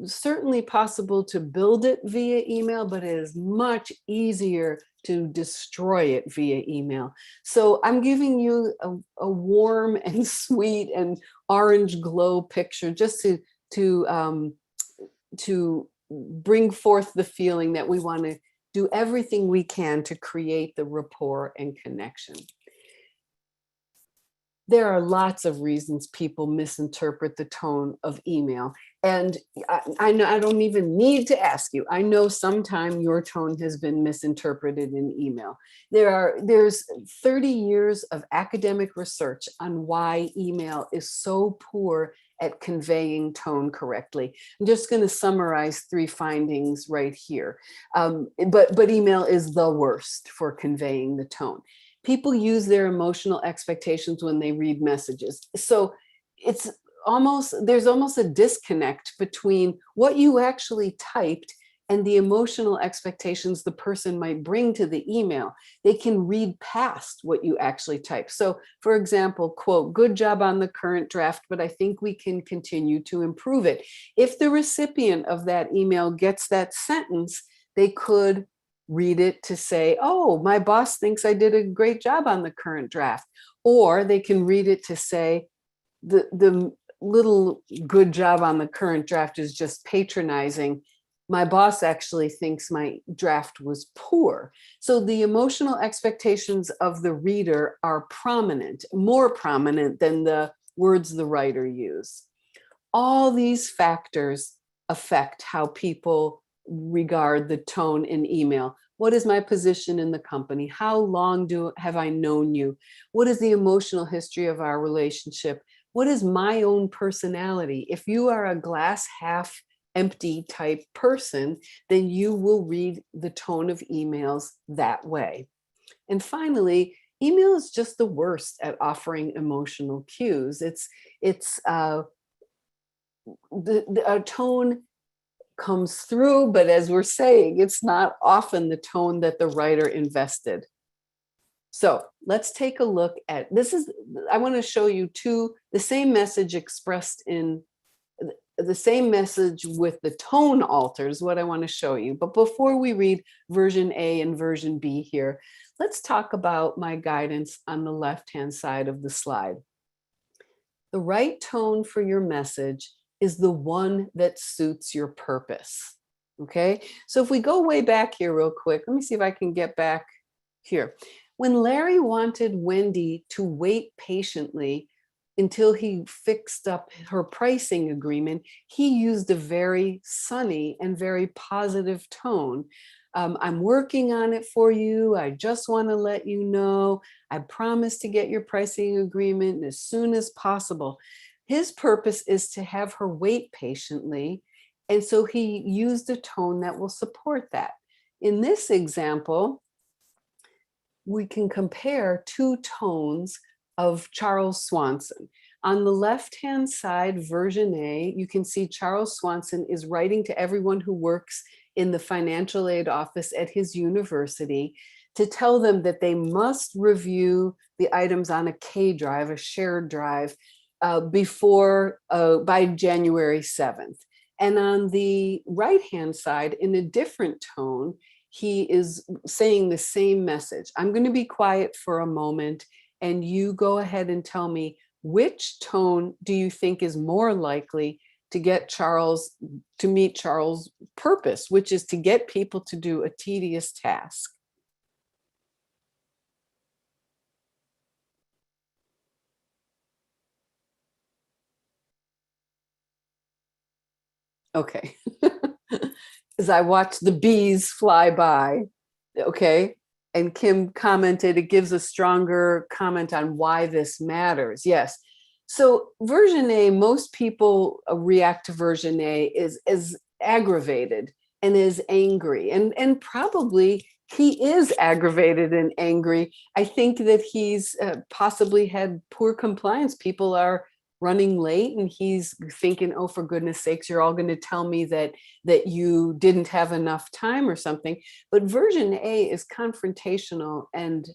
certainly possible to build it via email, but it is much easier to destroy it via email. So I'm giving you a warm and sweet and orange glow picture just to bring forth the feeling that we want to do everything we can to create the rapport and connection. There are lots of reasons people misinterpret the tone of email. And I know I don't even need to ask you. I know sometime your tone has been misinterpreted in email. There's 30 years of academic research on why email is so poor at conveying tone correctly. I'm just going to summarize 3 findings right here. But email is the worst for conveying the tone. People use their emotional expectations when they read messages. So there's almost a disconnect between what you actually typed and the emotional expectations the person might bring to the email. They can read past what you actually type. So, for example, quote, "Good job on the current draft, but I think we can continue to improve it." If the recipient of that email gets that sentence, they could read it to say, "Oh, my boss thinks I did a great job on the current draft." Or they can read it to say, the little "good job on the current draft" is just patronizing. My boss actually thinks my draft was poor. So the emotional expectations of the reader are prominent, more prominent than the words the writer used. All these factors affect how people regard the tone in email. What is my position in the company? How long have I known you? What is the emotional history of our relationship? What is my own personality? If you are a glass half empty type person, then you will read the tone of emails that way. And finally, email is just the worst at offering emotional cues. A tone comes through, but as we're saying, it's not often the tone that the writer invested. So let's take a look at I want to show you the same message expressed in the same message with the tone alters, what I want to show you. But before we read version A and version B here, let's talk about my guidance on the left-hand side of the slide. The right tone for your message is the one that suits your purpose. Okay, so if we go way back here real quick, let me see if I can get back here. When Larry wanted Wendy to wait patiently until he fixed up her pricing agreement, he used a very sunny and very positive tone. "I'm working on it for you. I just want to let you know. I promise to get your pricing agreement as soon as possible." His purpose is to have her wait patiently. And so he used a tone that will support that. In this example, we can compare 2 tones of Charles Swanson. On the left-hand side, version A, you can see Charles Swanson is writing to everyone who works in the financial aid office at his university to tell them that they must review the items on a K drive, a shared drive, by January 7th. And on the right-hand side, in a different tone, he is saying the same message. I'm going to be quiet for a moment, and you go ahead and tell me which tone do you think is more likely to get Charles to meet Charles' purpose, which is to get people to do a tedious task. Okay. As I watch the bees fly by, okay, and Kim commented, it gives a stronger comment on why this matters. Yes. So version A, most people react to version A is aggravated and is angry, and probably he is aggravated and angry. I think that he's possibly had poor compliance. People are running late, and he's thinking, oh, for goodness sakes, you're all going to tell me that you didn't have enough time or something. But version A is confrontational and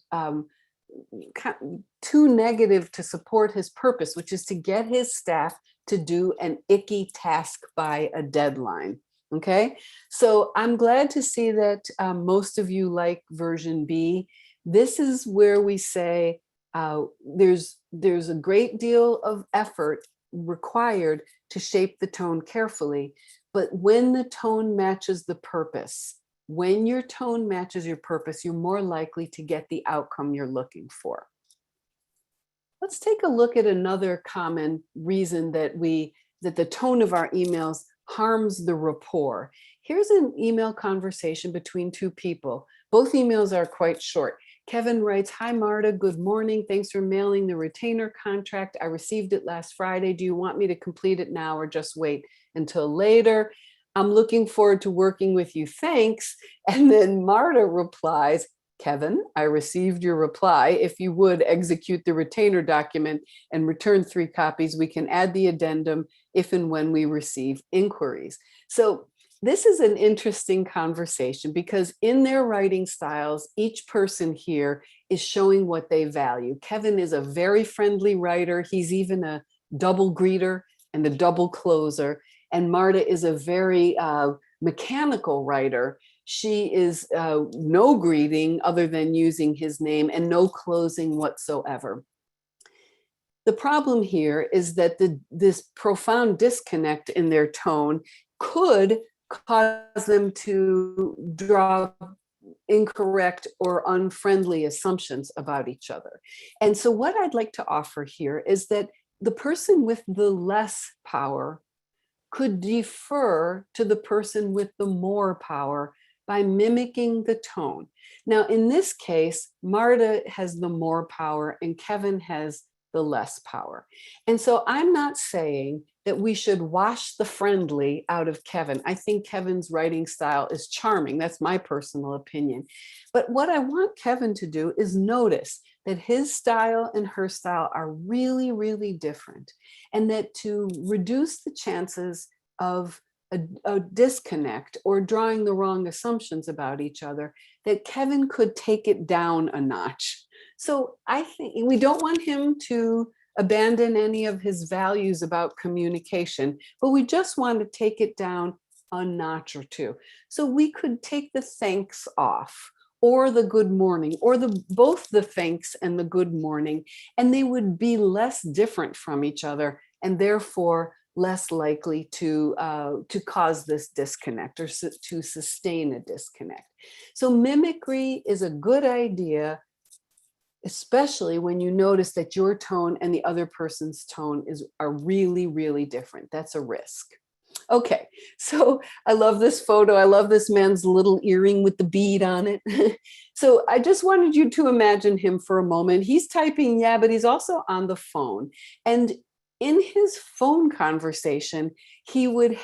too negative to support his purpose, which is to get his staff to do an icky task by a deadline. Okay, so I'm glad to see that most of you like version B. This is where we say there's a great deal of effort required to shape the tone carefully, but when the tone matches the purpose, when your tone matches your purpose, you're more likely to get the outcome you're looking for. Let's take a look at another common reason that the tone of our emails harms the rapport. Here's an email conversation between two people. Both emails are quite short. Kevin writes, "Hi, Marta, good morning. Thanks for mailing the retainer contract. I received it last Friday. Do you want me to complete it now or just wait until later? I'm looking forward to working with you. Thanks." And then Marta replies, "Kevin, I received your reply. If you would execute the retainer document and return 3 copies, we can add the addendum if and when we receive inquiries." So this is an interesting conversation because in their writing styles, each person here is showing what they value. Kevin is a very friendly writer. He's even a double greeter and a double closer. And Marta is a very mechanical writer. She is no greeting other than using his name and no closing whatsoever. The problem here is that this profound disconnect in their tone could cause them to draw incorrect or unfriendly assumptions about each other. And so what I'd like to offer here is that the person with the less power could defer to the person with the more power by mimicking the tone. Now, in this case, Marta has the more power and Kevin has the less power. And so I'm not saying that we should wash the friendly out of Kevin. I think Kevin's writing style is charming. That's my personal opinion. But what I want Kevin to do is notice that his style and her style are really, really different. And that to reduce the chances of a disconnect or drawing the wrong assumptions about each other, that Kevin could take it down a notch. So I think we don't want him to abandon any of his values about communication, but we just want to take it down a notch or two. So we could take the thanks off, or the good morning, or both the thanks and the good morning, and they would be less different from each other, and therefore less likely to cause this disconnect or to sustain a disconnect. So mimicry is a good idea, especially when you notice that your tone and the other person's tone are really, really different. That's a risk. Okay, so I love this photo. I love this man's little earring with the bead on it. So I just wanted you to imagine him for a moment. He's typing, yeah, but he's also on the phone. And in his phone conversation, he would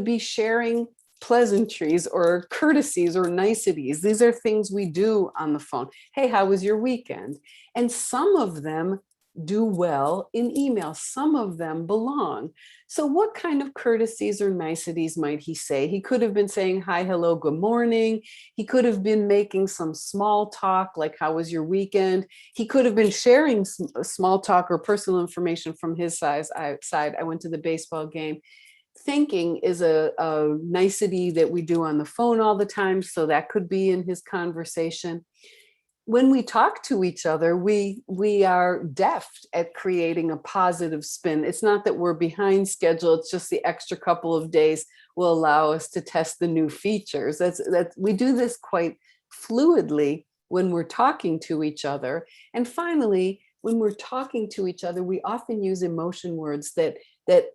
be sharing pleasantries or courtesies or niceties. These are things we do on the phone. Hey, how was your weekend? And some of them do well in email. Some of them belong. So what kind of courtesies or niceties might he say? He could have been saying, hi, hello, good morning. He could have been making some small talk, like how was your weekend? He could have been sharing small talk or personal information from his side. I went to the baseball game. thanking is a nicety that we do on the phone all the time, so that could be in his conversation. When we talk to each other, we are deft at creating a positive spin. It's not that we're behind schedule, it's just the extra couple of days will allow us to test the new features. That's we do this quite fluidly when we're talking to each other. And finally, when we're talking to each other, we often use emotion words that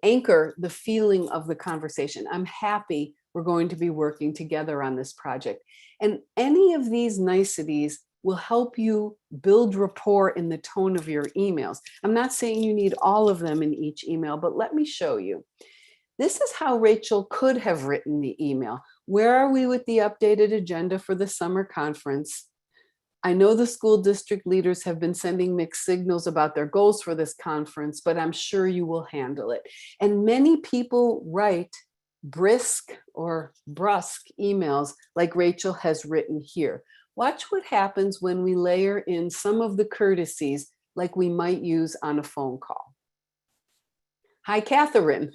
anchor the feeling of the conversation. I'm happy we're going to be working together on this project. And any of these niceties will help you build rapport in the tone of your emails. I'm not saying you need all of them in each email, but let me show you. This is how Rachel could have written the email. Where are we with the updated agenda for the summer conference? I know the school district leaders have been sending mixed signals about their goals for this conference, but I'm sure you will handle it. And many people write brisk or brusque emails like Rachel has written here. Watch what happens when we layer in some of the courtesies like we might use on a phone call. Hi, Catherine.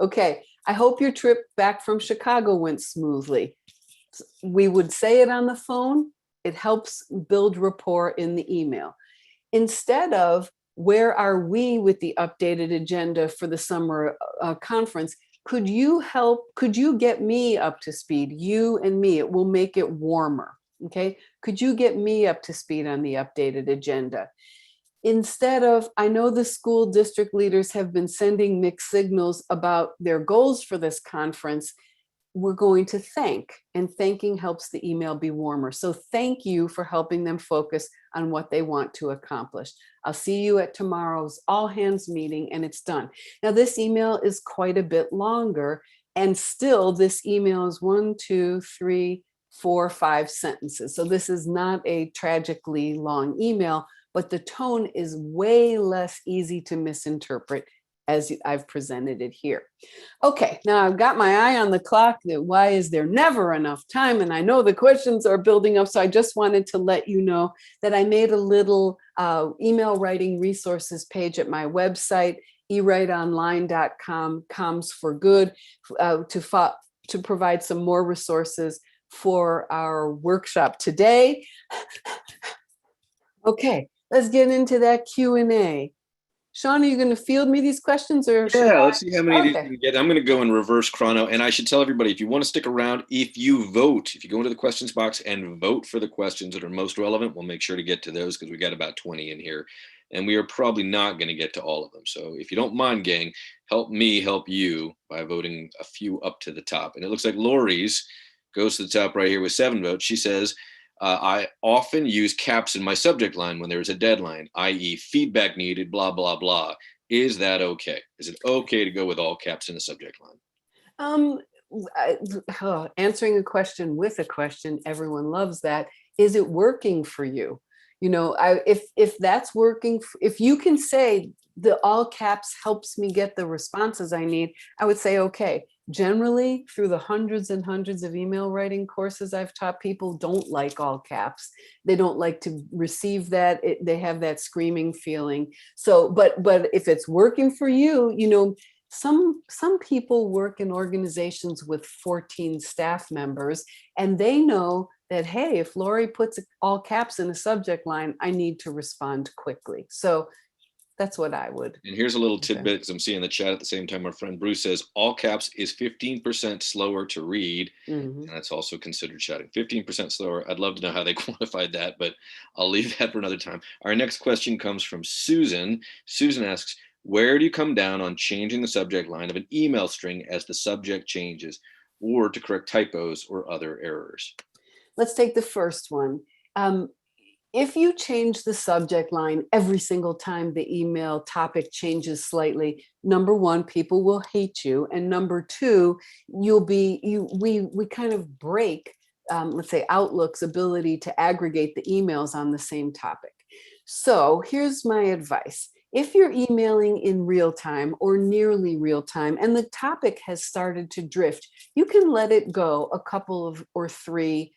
Okay, I hope your trip back from Chicago went smoothly. We would say it on the phone. It helps build rapport in the email. Instead of, where are we with the updated agenda for the summer conference? Could you get me up to speed? You and me, it will make it warmer. Okay, could you get me up to speed on the updated agenda? Instead of, I know the school district leaders have been sending mixed signals about their goals for this conference, we're going to thank, and thanking helps the email be warmer. So thank you for helping them focus on what they want to accomplish. I'll see you at tomorrow's all hands meeting, and it's done. Now this email is quite a bit longer, and still this email is 1, 2, 3, 4, 5 sentences. So this is not a tragically long email, but the tone is way less easy to misinterpret as I've presented it here. Okay, now I've got my eye on the clock. That why is there never enough time? And I know the questions are building up, so I just wanted to let you know that I made a little email writing resources page at my website, ewriteonline.com, comms for good, to provide some more resources for our workshop today. Okay, let's get into that Q&A. Sean, are you going to field me these questions, or Yeah, let's see how many of these Okay. we can get. I'm going to go in reverse chrono, and I should tell everybody, if you want to stick around, if you go into the questions box and vote for the questions that are most relevant, we'll make sure to get to those, because we got about 20 in here, and we are probably not going to get to all of them. So if you don't mind, gang, help me help you by voting a few up to the top. And it looks like Lori's goes to the top right here with 7 votes. She says, I often use caps in my subject line when there's a deadline, i.e. feedback needed, blah, blah, blah. Is that okay? Is it okay to go with all caps in the subject line? Answering a question with a question, everyone loves that. Is it working for you? You know, if that's working, if you can say the all caps helps me get the responses I need, I would say, okay. Generally, through the hundreds and hundreds of email writing courses I've taught, people don't like all caps. They don't like to receive that. They have that screaming feeling. So, but if it's working for you, you know, some people work in organizations with 14 staff members, and they know that, hey, if Lori puts all caps in a subject line, I need to respond quickly. So that's what I would. And here's a little tidbit, because I'm seeing the chat at the same time. Our friend Bruce says all caps is 15% slower to read. And that's also considered shouting. 15% slower. I'd love to know how they quantified that, but I'll leave that for another time. Our next question comes from Susan. Susan asks, where do you come down on changing the subject line of an email string as the subject changes, or to correct typos or other errors? Let's take the first one. If you change the subject line every single time the email topic changes slightly, number one, people will hate you. And number two, we kind of break, let's say, Outlook's ability to aggregate the emails on the same topic. So here's my advice. If you're emailing in real time or nearly real time, and the topic has started to drift, you can let it go a couple of or 3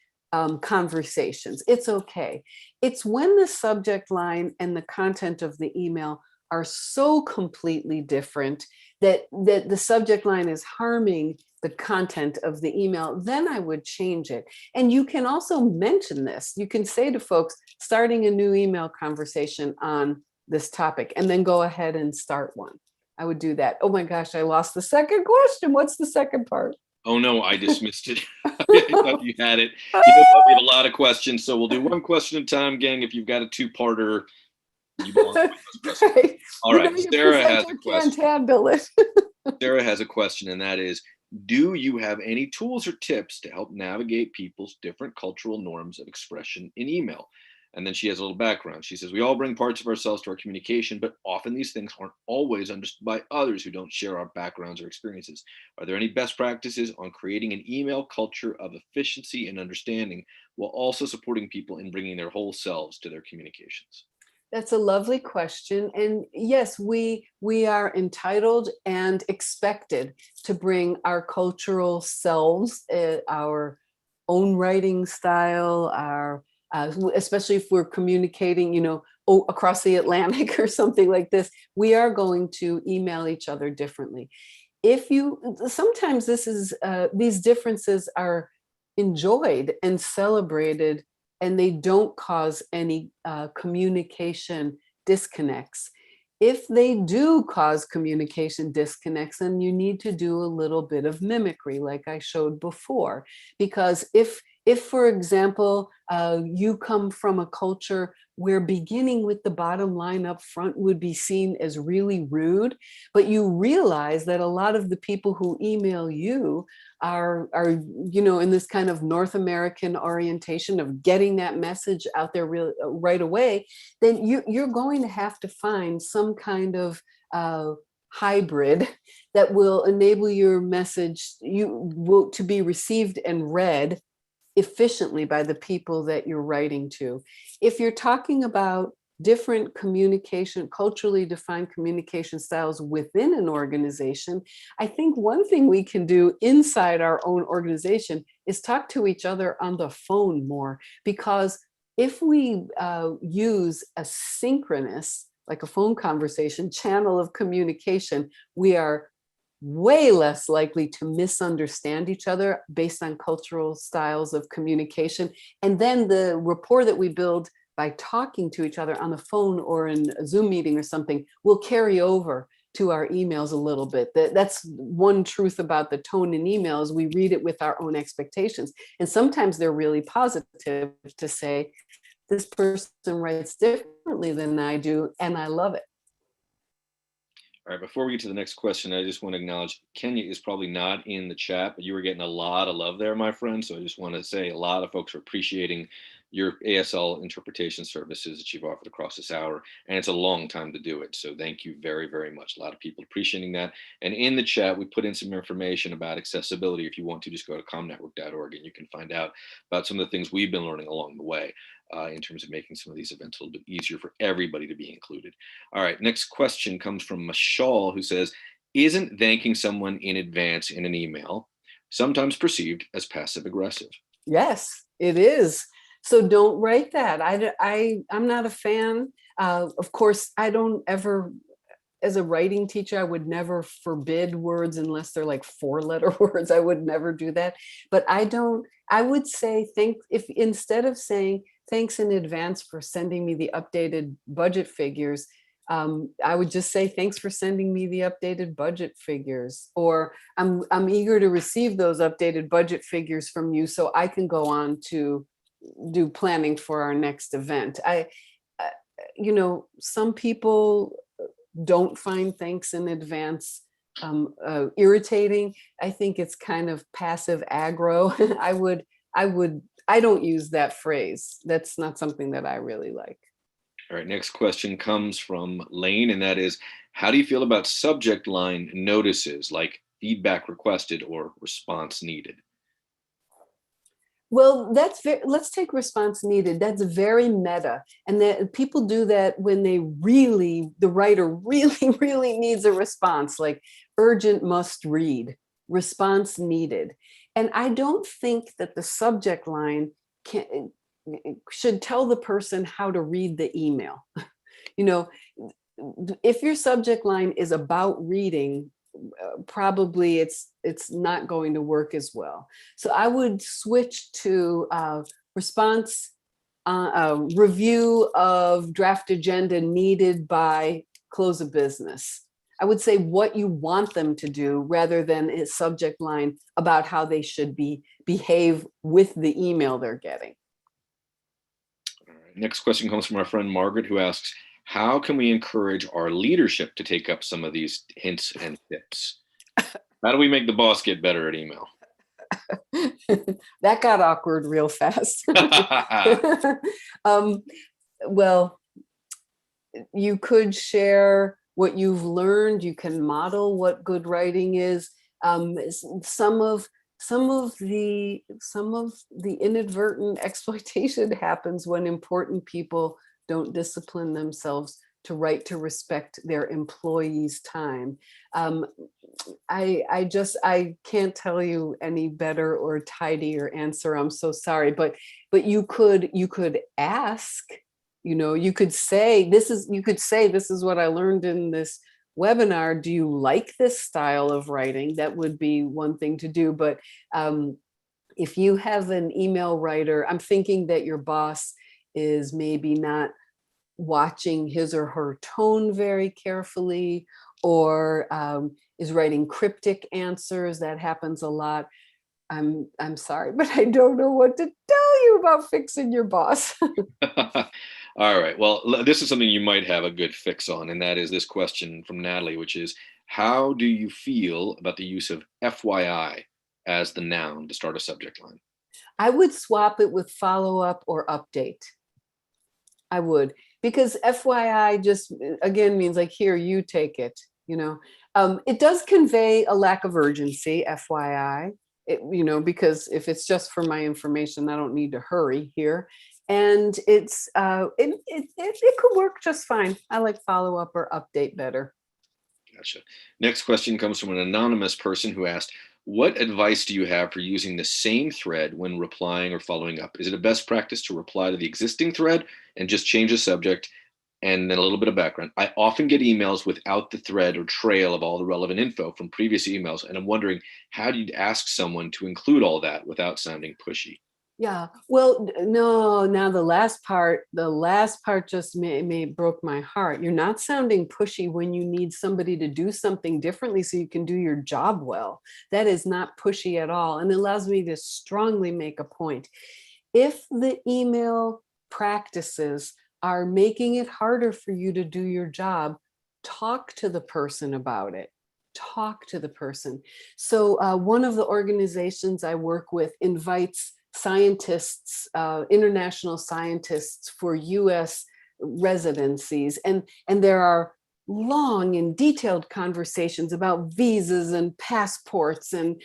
conversations. It's okay. It's when the subject line and the content of the email are so completely different that the subject line is harming the content of the email, then I would change it. And you can also mention this. You can say to folks, starting a new email conversation on this topic, and then go ahead and start one. I would do that. Oh my gosh, I lost the second question. What's the second part? Oh no, I dismissed it. I thought you had it. You know what? We have a lot of questions, so we'll do one question at a time, gang. If you've got a two-parter, you belong with those questions. Right. All right, Sarah has a question. Can't handle it. Sarah has a question, and that is, do you have any tools or tips to help navigate people's different cultural norms of expression in email? And then she has a little background. She says, we all bring parts of ourselves to our communication, but often these things aren't always understood by others who don't share our backgrounds or experiences. Are there any best practices on creating an email culture of efficiency and understanding while also supporting people in bringing their whole selves to their communications? That's a lovely question. And yes, we are entitled and expected to bring our cultural selves, our own writing style, our especially if we're communicating, across the Atlantic or something like this, we are going to email each other differently. Sometimes these differences are enjoyed and celebrated, and they don't cause any communication disconnects. If they do cause communication disconnects, then you need to do a little bit of mimicry, like I showed before. Because if for example, you come from a culture where beginning with the bottom line up front would be seen as really rude, but you realize that a lot of the people who email you are in this kind of North American orientation of getting that message out there right away, then you're going to have to find some kind of hybrid that will enable your message to be received and read efficiently by the people that you're writing to. If you're talking about different culturally defined communication styles within an organization, I think one thing we can do inside our own organization is talk to each other on the phone more, because if we use a synchronous, like a phone conversation, channel of communication, we are way less likely to misunderstand each other based on cultural styles of communication. And then the rapport that we build by talking to each other on the phone or in a Zoom meeting or something will carry over to our emails a little bit. That's one truth about the tone in emails. We read it with our own expectations. And sometimes they're really positive to say, this person writes differently than I do, and I love it. All right, before we get to the next question, I just want to acknowledge Kenya is probably not in the chat, but you were getting a lot of love there, my friend. So I just want to say a lot of folks are appreciating your ASL interpretation services that you've offered across this hour. And it's a long time to do it. So thank you very, very much. A lot of people appreciating that. And in the chat, we put in some information about accessibility. If you want to, just go to comnetwork.org and you can find out about some of the things we've been learning along the way. In terms of making some of these events a little bit easier for everybody to be included. All right, next question comes from Mashal, who says, isn't thanking someone in advance in an email sometimes perceived as passive aggressive? Yes, it is. So don't write that. I'm not a fan. Of course, I don't ever, as a writing teacher, I would never forbid words unless they're like 4-letter words. I would never do that. But I would say, if instead of saying, thanks in advance for sending me the updated budget figures, I would just say, thanks for sending me the updated budget figures, or I'm eager to receive those updated budget figures from you so I can go on to do planning for our next event. Some people don't find thanks in advance irritating. I think it's kind of passive aggro. I don't use that phrase. That's not something that I really like. All right, next question comes from Lane, and that is, how do you feel about subject line notices like feedback requested or response needed? Well, let's take response needed. That's very meta. And that people do that when the writer really needs a response, like urgent must read, response needed. And I don't think that the subject line should tell the person how to read the email. if your subject line is about reading, probably it's not going to work as well. So I would switch to response, review of draft agenda needed by close of business. I would say what you want them to do rather than a subject line about how they should behave with the email they're getting. All right. Next question comes from our friend Margaret, who asks, how can we encourage our leadership to take up some of these hints and tips? How do we make the boss get better at email? That got awkward real fast. Well, you could share what you've learned. You can model what good writing is. Some of the inadvertent exploitation happens when important people don't discipline themselves to write to respect their employees' time. I can't tell you any better or tidier answer. I'm so sorry, but you could ask, you could say, this is what I learned in this webinar. Do you like this style of writing? That would be one thing to do. But if you have an email writer, I'm thinking that your boss is maybe not watching his or her tone very carefully, or is writing cryptic answers. That happens a lot. I'm sorry, but I don't know what to tell you about fixing your boss. All right. Well, this is something you might have a good fix on, and that is this question from Natalie, which is, how do you feel about the use of FYI as the noun to start a subject line? I would swap it with follow up or update. I would, because FYI just, again, means like, here, you take it, It does convey a lack of urgency, FYI, because if it's just for my information, I don't need to hurry here. And it could work just fine. I like follow up or update better. Gotcha. Next question comes from an anonymous person who asked, what advice do you have for using the same thread when replying or following up? Is it a best practice to reply to the existing thread and just change the subject? And then a little bit of background. I often get emails without the thread or trail of all the relevant info from previous emails. And I'm wondering, how do you ask someone to include all that without sounding pushy? Yeah, well, no, now the last part just broke my heart. You're not sounding pushy when you need somebody to do something differently so you can do your job well. That is not pushy at all. And it allows me to strongly make a point. If the email practices are making it harder for you to do your job, talk to the person about it. Talk to the person. So one of the organizations I work with invites scientists, international scientists for US residencies. And there are long and detailed conversations about visas and passports and,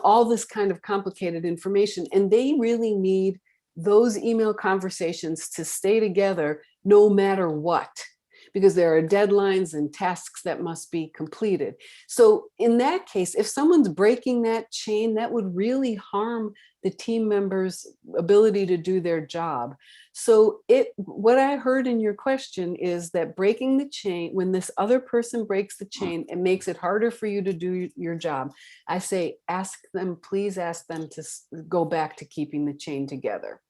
all this kind of complicated information. And they really need those email conversations to stay together no matter what, because there are deadlines and tasks that must be completed. So in that case, if someone's breaking that chain, that would really harm the team members' ability to do their job. So what I heard in your question is that breaking the chain, when this other person breaks the chain, it makes it harder for you to do your job. I say, please ask them to go back to keeping the chain together.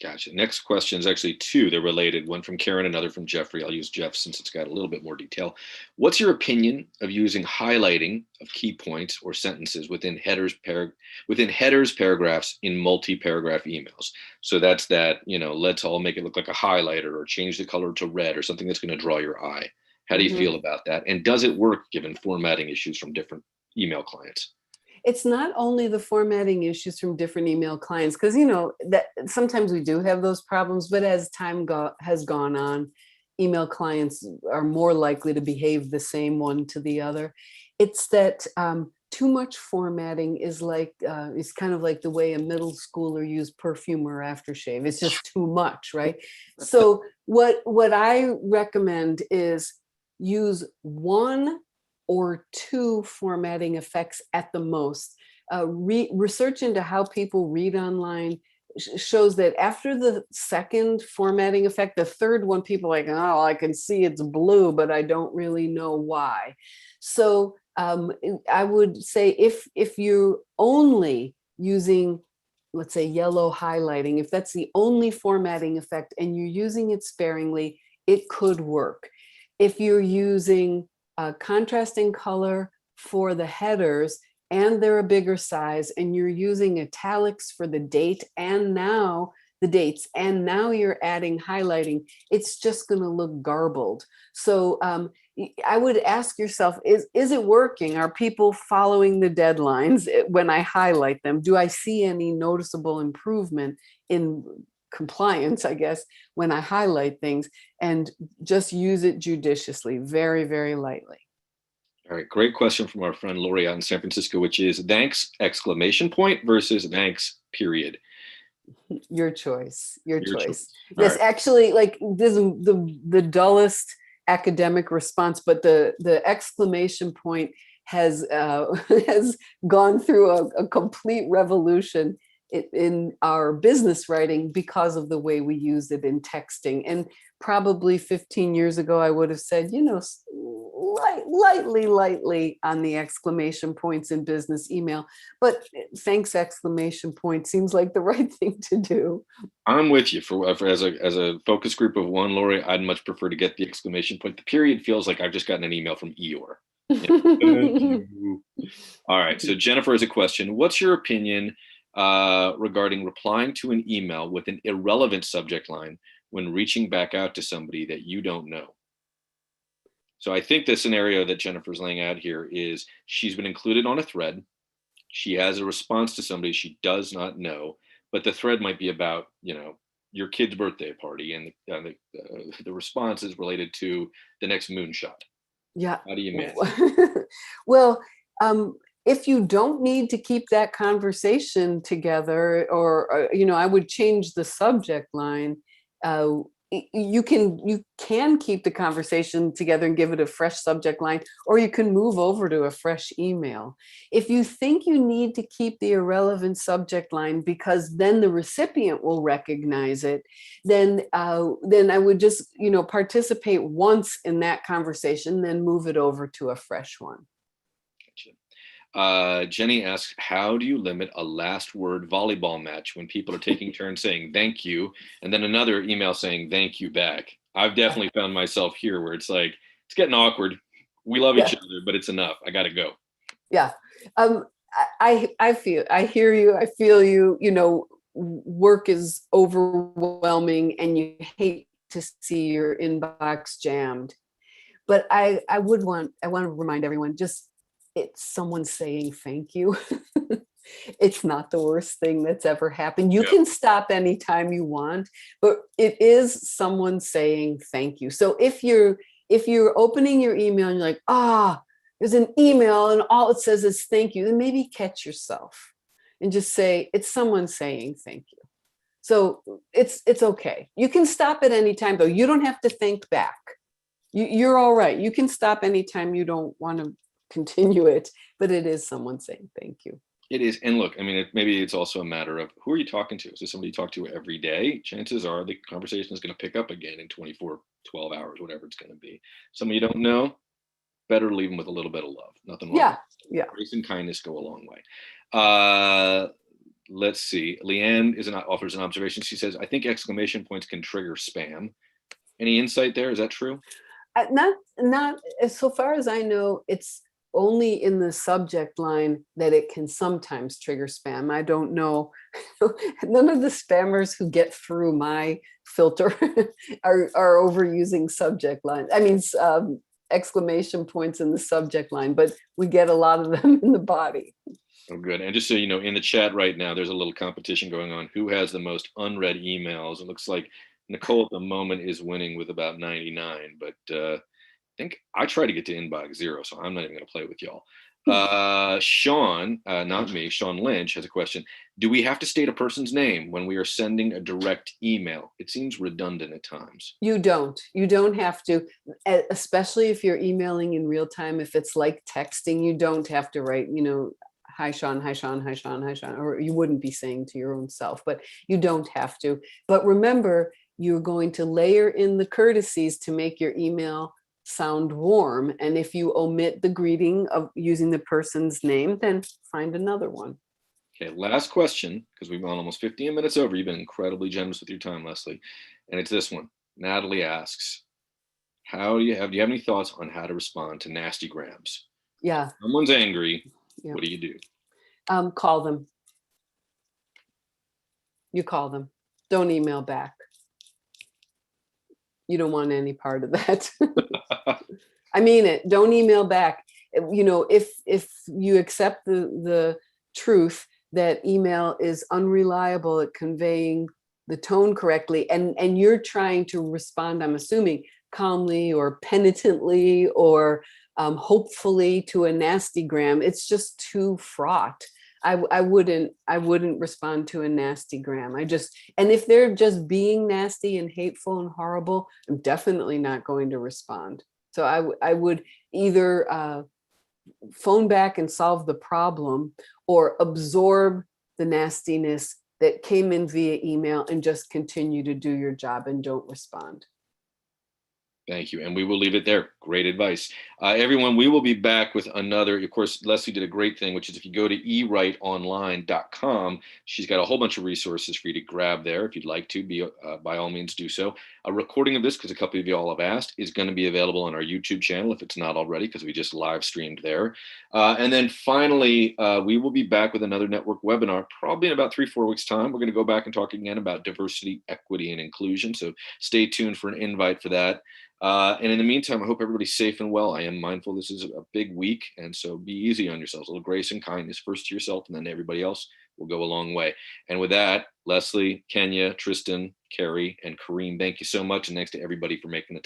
Gotcha. Next question is actually two. They're related. One from Karen, another from Jeffrey. I'll use Jeff since it's got a little bit more detail. What's your opinion of using highlighting of key points or sentences within headers, paragraphs in multi-paragraph emails? So that's that, let's all make it look like a highlighter or change the color to red or something that's going to draw your eye. How do you feel about that? And does it work given formatting issues from different email clients? It's not only the formatting issues from different email clients, because that sometimes we do have those problems, but as time has gone on, email clients are more likely to behave the same one to the other. It's that too much formatting is kind of like the way a middle schooler used perfume or aftershave. It's just too much, right? So what I recommend is use one or two formatting effects at the most. Research into how people read online shows that after the second formatting effect, the third one, people are like, oh, I can see it's blue, but I don't really know why. So I would say if you're only using, let's say, yellow highlighting, if that's the only formatting effect and you're using it sparingly, it could work. If you're using contrasting color for the headers and they're a bigger size and you're using italics for the date and now the dates, and now you're adding highlighting, it's just going to look garbled. So I would ask yourself, is it working? Are people following the deadlines when I highlight them? Do I see any noticeable improvement in compliance, I guess, when I highlight things? And just use it judiciously, very, very lightly. All right, great question from our friend Lori out in San Francisco, which is thanks exclamation point versus thanks period. Your choice. Your choice. All Yes, right. actually, like this is the dullest academic response, but the exclamation point has has gone through a complete revolution in our business writing because of the way we use it in texting. And probably 15 years ago, I would have said, you know, lightly on the exclamation points in business email, but thanks exclamation point seems like the right thing to do. I'm with you for as a focus group of one, Lori. I'd much prefer to get the exclamation point. The period feels like I've just gotten an email from Eeyore. Thank you. All right. So Jennifer has a question. What's your opinion regarding replying to an email with an irrelevant subject line when reaching back out to somebody that you don't know? So I think the scenario that Jennifer's laying out here is she's been included on a thread. She has a response to somebody she does not know, but the thread might be about, you know, your kid's birthday party, and the response is related to the next moonshot. Yeah. How do you manage? Well, if you don't need to keep that conversation together, or you know, I would change the subject line. You can keep the conversation together and give it a fresh subject line, or you can move over to a fresh email. If you think you need to keep the irrelevant subject line because then the recipient will recognize it, then I would just, you know, participate once in that conversation, then move it over to a fresh one. Jenny asks, how do you limit a last word volleyball match when people are taking turns saying thank you and then another email saying thank you back? I've definitely found myself here where it's like, it's getting awkward. We love each other, but it's enough. I got to go. Yeah. I hear you. I feel you. You know, work is overwhelming and you hate to see your inbox jammed. But I want to remind everyone, just it's someone saying thank you. It's not the worst thing that's ever happened. You can stop anytime you want, but it is someone saying thank you. So if you're opening your email and you're like, there's an email and all it says is thank you, then maybe catch yourself and just say, it's someone saying thank you. So it's okay. You can stop at any time though. You don't have to thank back. You're all right. You can stop anytime you don't want to continue it, but it is someone saying thank you. It is. And look, I mean, maybe it's also a matter of who are you talking to? Is this somebody you talk to every day? Chances are the conversation is going to pick up again in 24, 12 hours, whatever it's going to be. Somebody you don't know, better leave them with a little bit of love. Nothing wrong. Yeah. Grace and kindness go a long way. Let's see. Leanne offers an observation. She says, I think exclamation points can trigger spam. Any insight there? Is that true? Not so far as I know, it's only in the subject line that it can sometimes trigger spam. I don't know. None of the spammers who get through my filter are overusing subject lines. I mean, exclamation points in the subject line, but we get a lot of them in the body. Oh, good. And just so you know, in the chat right now, there's a little competition going on. Who has the most unread emails? It looks like Nicole at the moment is winning with about 99, but I think I try to get to inbox 0, so I'm not even going to play with y'all. Sean, not me, Sean Lynch has a question. Do we have to state a person's name when we are sending a direct email? It seems redundant at times. You don't have to, especially if you're emailing in real time. If it's like texting, you don't have to write, you know, hi Sean, hi Sean, hi Sean, hi Sean, or you wouldn't be saying to your own self, but you don't have to. But remember, you're going to layer in the courtesies to make your email sound warm. And if you omit the greeting of using the person's name, then find another one. Okay, last question, because we've gone almost 15 minutes over. You've been incredibly generous with your time, Leslie. And it's this one. Natalie asks, do you have any thoughts on how to respond to nasty grams? Yeah. Someone's angry. Yeah. What do you do? Call them. You call them. Don't email back. You don't want any part of that. I mean it. Don't email back. You know, if you accept the truth that email is unreliable at conveying the tone correctly, and you're trying to respond, I'm assuming, calmly or penitently or hopefully to a nasty gram, it's just too fraught. I wouldn't respond to a nasty gram. And if they're just being nasty and hateful and horrible, I'm definitely not going to respond. So I would either phone back and solve the problem, or absorb the nastiness that came in via email and just continue to do your job and don't respond. Thank you. And we will leave it there. Great advice. Everyone, we will be back with another. Of course, Leslie did a great thing, which is if you go to ewriteonline.com, she's got a whole bunch of resources for you to grab there. If you'd like to, by all means do so. A recording of this, because a couple of you all have asked, is going to be available on our YouTube channel if it's not already, because we just live streamed there. And then finally, we will be back with another network webinar, probably in about 3-4 weeks' time. We're going to go back and talk again about diversity, equity, and inclusion. So stay tuned for an invite for that. And in the meantime, I hope everybody's safe and well. I am mindful this is a big week, and so be easy on yourselves. A little grace and kindness, first to yourself and then to everybody else, will go a long way. And with that, Leslie, Kenya, Tristan, Carrie, and Kareem, thank you so much. And thanks to everybody for making the